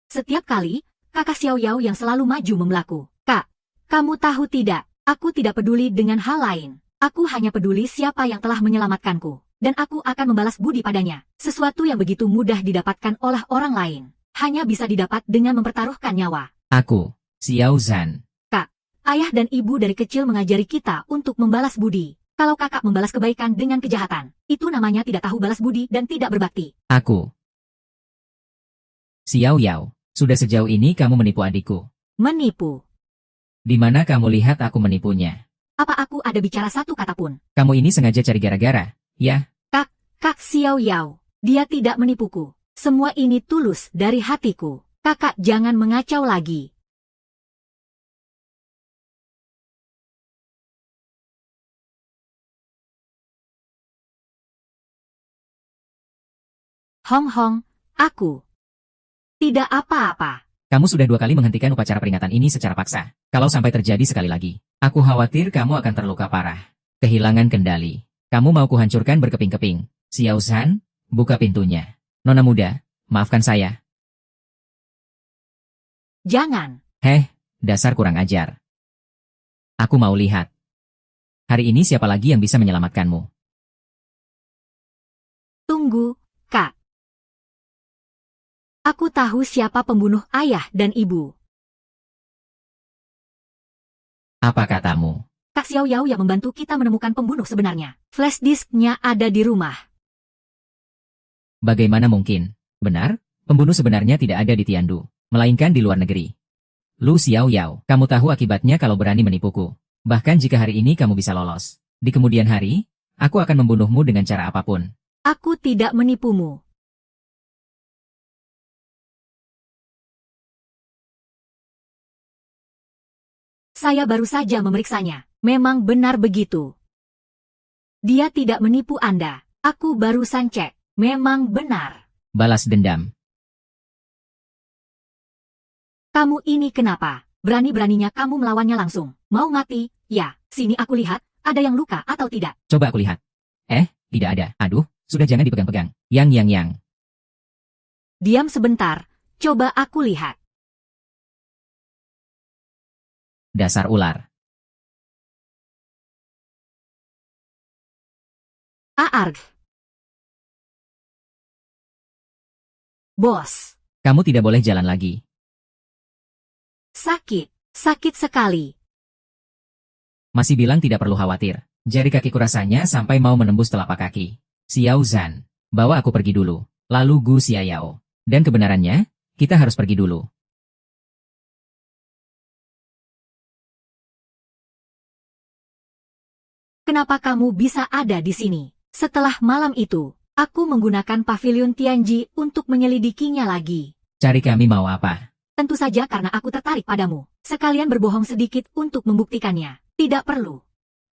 setiap kali, kakak Xiao Yao yang selalu maju membelaku. Kak, kamu tahu tidak, aku tidak peduli dengan hal lain. Aku hanya peduli siapa yang telah menyelamatkanku. Dan aku akan membalas budi padanya. Sesuatu yang begitu mudah didapatkan oleh orang lain. Hanya bisa didapat dengan mempertaruhkan nyawa. Aku, Xiao Zhan. Kak, ayah dan ibu dari kecil mengajari kita untuk membalas budi. Kalau kakak membalas kebaikan dengan kejahatan, itu namanya tidak tahu balas budi dan tidak berbakti. Aku. Xiao Yao, sudah sejauh ini kamu menipu adikku. Menipu. Di mana kamu lihat aku menipunya? Apa aku ada bicara satu kata pun? Kamu ini sengaja cari gara-gara, ya? Kak Xiao Yao, dia tidak menipuku. Semua ini tulus dari hatiku. Kakak jangan mengacau lagi. Hong Hong, aku. Tidak apa-apa. Kamu sudah 2 kali menghentikan upacara peringatan ini secara paksa. Kalau sampai terjadi sekali lagi, aku khawatir kamu akan terluka parah. Kehilangan kendali. Kamu mau kuhancurkan berkeping-keping. Xiao Zhan, buka pintunya. Nona muda, maafkan saya. Jangan. Dasar kurang ajar. Aku mau lihat. Hari ini siapa lagi yang bisa menyelamatkanmu? Tunggu, Kak. Aku tahu siapa pembunuh ayah dan ibu. Apa katamu? Kak Xiao Yao yang membantu kita menemukan pembunuh sebenarnya. Flash disk-nya ada di rumah. Bagaimana mungkin? Benar, pembunuh sebenarnya tidak ada di Tiandu, melainkan di luar negeri. Lu Xiao Yao, kamu tahu akibatnya kalau berani menipuku. Bahkan jika hari ini kamu bisa lolos, di kemudian hari, aku akan membunuhmu dengan cara apapun. Aku tidak menipumu. Saya baru saja memeriksanya. Memang benar begitu. Dia tidak menipu Anda. Aku barusan cek. Memang benar. Balas dendam. Kamu ini kenapa? Berani-beraninya kamu melawannya langsung. Mau mati? Ya, sini aku lihat. Ada yang luka atau tidak? Coba aku lihat. Tidak ada. Aduh, sudah jangan dipegang-pegang. Yang. Diam sebentar. Coba aku lihat. Dasar ular. Aarg. Bos. Kamu tidak boleh jalan lagi. Sakit. Sakit sekali. Masih bilang tidak perlu khawatir. Jari kakiku rasanya sampai mau menembus telapak kaki. Xiao Zhan, bawa aku pergi dulu. Lalu Gu Xiaoyao. Dan kebenarannya, kita harus pergi dulu. Kenapa kamu bisa ada di sini? Setelah malam itu, aku menggunakan pavilion Tianji untuk menyelidikinya lagi. Cari kami mau apa? Tentu saja karena aku tertarik padamu. Sekalian berbohong sedikit untuk membuktikannya. Tidak perlu.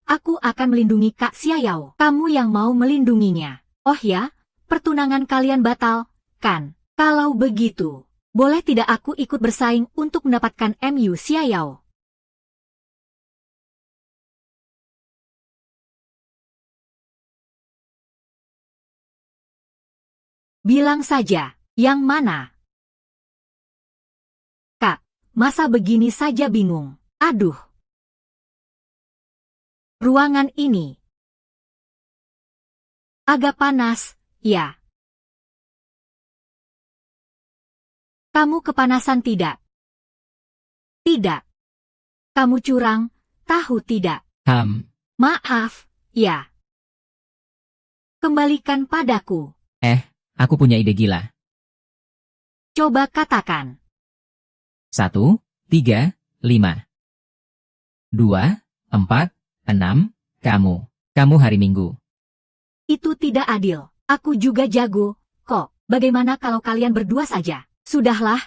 Aku akan melindungi Kak Xiaoyao. Kamu yang mau melindunginya. Oh ya, pertunangan kalian batal, kan? Kalau begitu, boleh tidak aku ikut bersaing untuk mendapatkan MU Xiaoyao? Bilang saja, yang mana? Kak, masa begini saja bingung? Aduh. Ruangan ini agak panas, ya. Kamu kepanasan tidak? Tidak. Kamu curang, tahu tidak? Maaf, ya. Kembalikan padaku. Aku punya ide gila. Coba katakan. 1, 3, 5. 2, 4, 6, kamu hari Minggu. Itu tidak adil. Aku juga jago, kok. Bagaimana kalau kalian berdua saja? Sudahlah.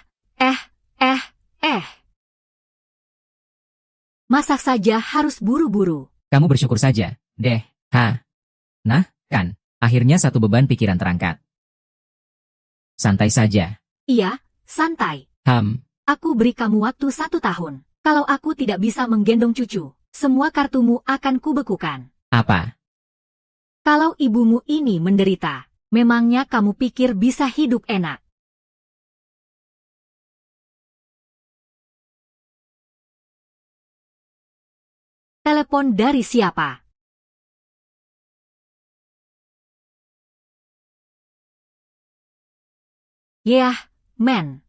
Masak saja harus buru-buru. Kamu bersyukur saja, deh. Nah, kan. Akhirnya satu beban pikiran terangkat. Santai saja. Iya, santai. Aku beri kamu waktu 1 tahun. Kalau aku tidak bisa menggendong cucu, semua kartumu akan kubekukan. Apa? Kalau ibumu ini menderita, memangnya kamu pikir bisa hidup enak? Telepon dari siapa? Yah, man.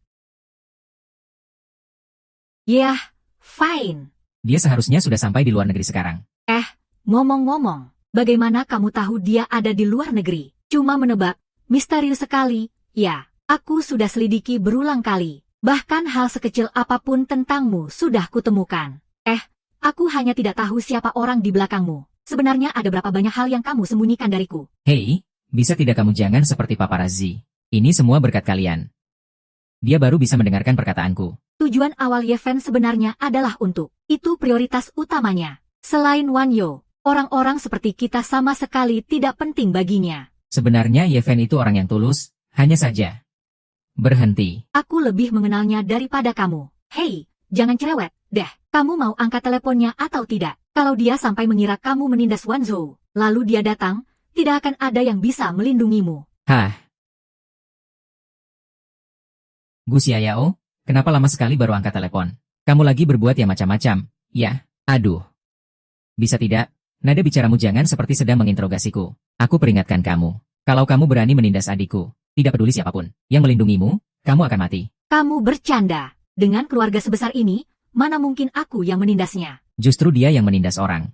Yah, fine. Dia seharusnya sudah sampai di luar negeri sekarang. Ngomong-ngomong, bagaimana kamu tahu dia ada di luar negeri? Cuma menebak, misterius sekali. Ya, aku sudah selidiki berulang kali. Bahkan hal sekecil apapun tentangmu sudah kutemukan. Aku hanya tidak tahu siapa orang di belakangmu. Sebenarnya ada berapa banyak hal yang kamu sembunyikan dariku. Hei, bisa tidak kamu jangan seperti paparazzi? Ini semua berkat kalian. Dia baru bisa mendengarkan perkataanku. Tujuan awal Yeven sebenarnya adalah untuk. Itu prioritas utamanya. Selain Wan Yo, orang-orang seperti kita sama sekali tidak penting baginya. Sebenarnya Yeven itu orang yang tulus, hanya saja. Berhenti. Aku lebih mengenalnya daripada kamu. Hei, jangan cerewet, deh. Kamu mau angkat teleponnya atau tidak? Kalau dia sampai mengira kamu menindas Wan Zhou, lalu dia datang, tidak akan ada yang bisa melindungimu. Gu Xiaoyao, kenapa lama sekali baru angkat telepon? Kamu lagi berbuat yang macam-macam. Ya, aduh. Bisa tidak? Nada bicaramu jangan seperti sedang menginterogasiku. Aku peringatkan kamu. Kalau kamu berani menindas adikku, tidak peduli siapapun yang melindungimu, kamu akan mati. Kamu bercanda. Dengan keluarga sebesar ini, mana mungkin aku yang menindasnya? Justru dia yang menindas orang.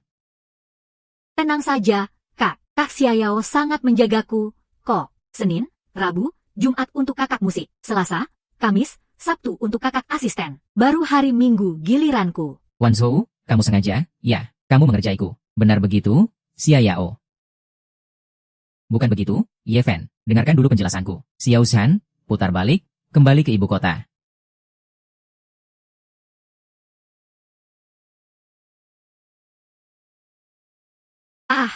Tenang saja, Kak. Kak Xiaoyao sangat menjagaku. Kok, Senin, Rabu, Jumat untuk kakak musik, Selasa, Kamis, Sabtu untuk kakak asisten. Baru hari Minggu giliranku. Wan Zhou, kamu sengaja? Ya, kamu mengerjaiku. Benar begitu, Xiaoyao? Bukan begitu, Ye Fen. Dengarkan dulu penjelasanku. Xiao Shan, putar balik, kembali ke ibu kota. Ah,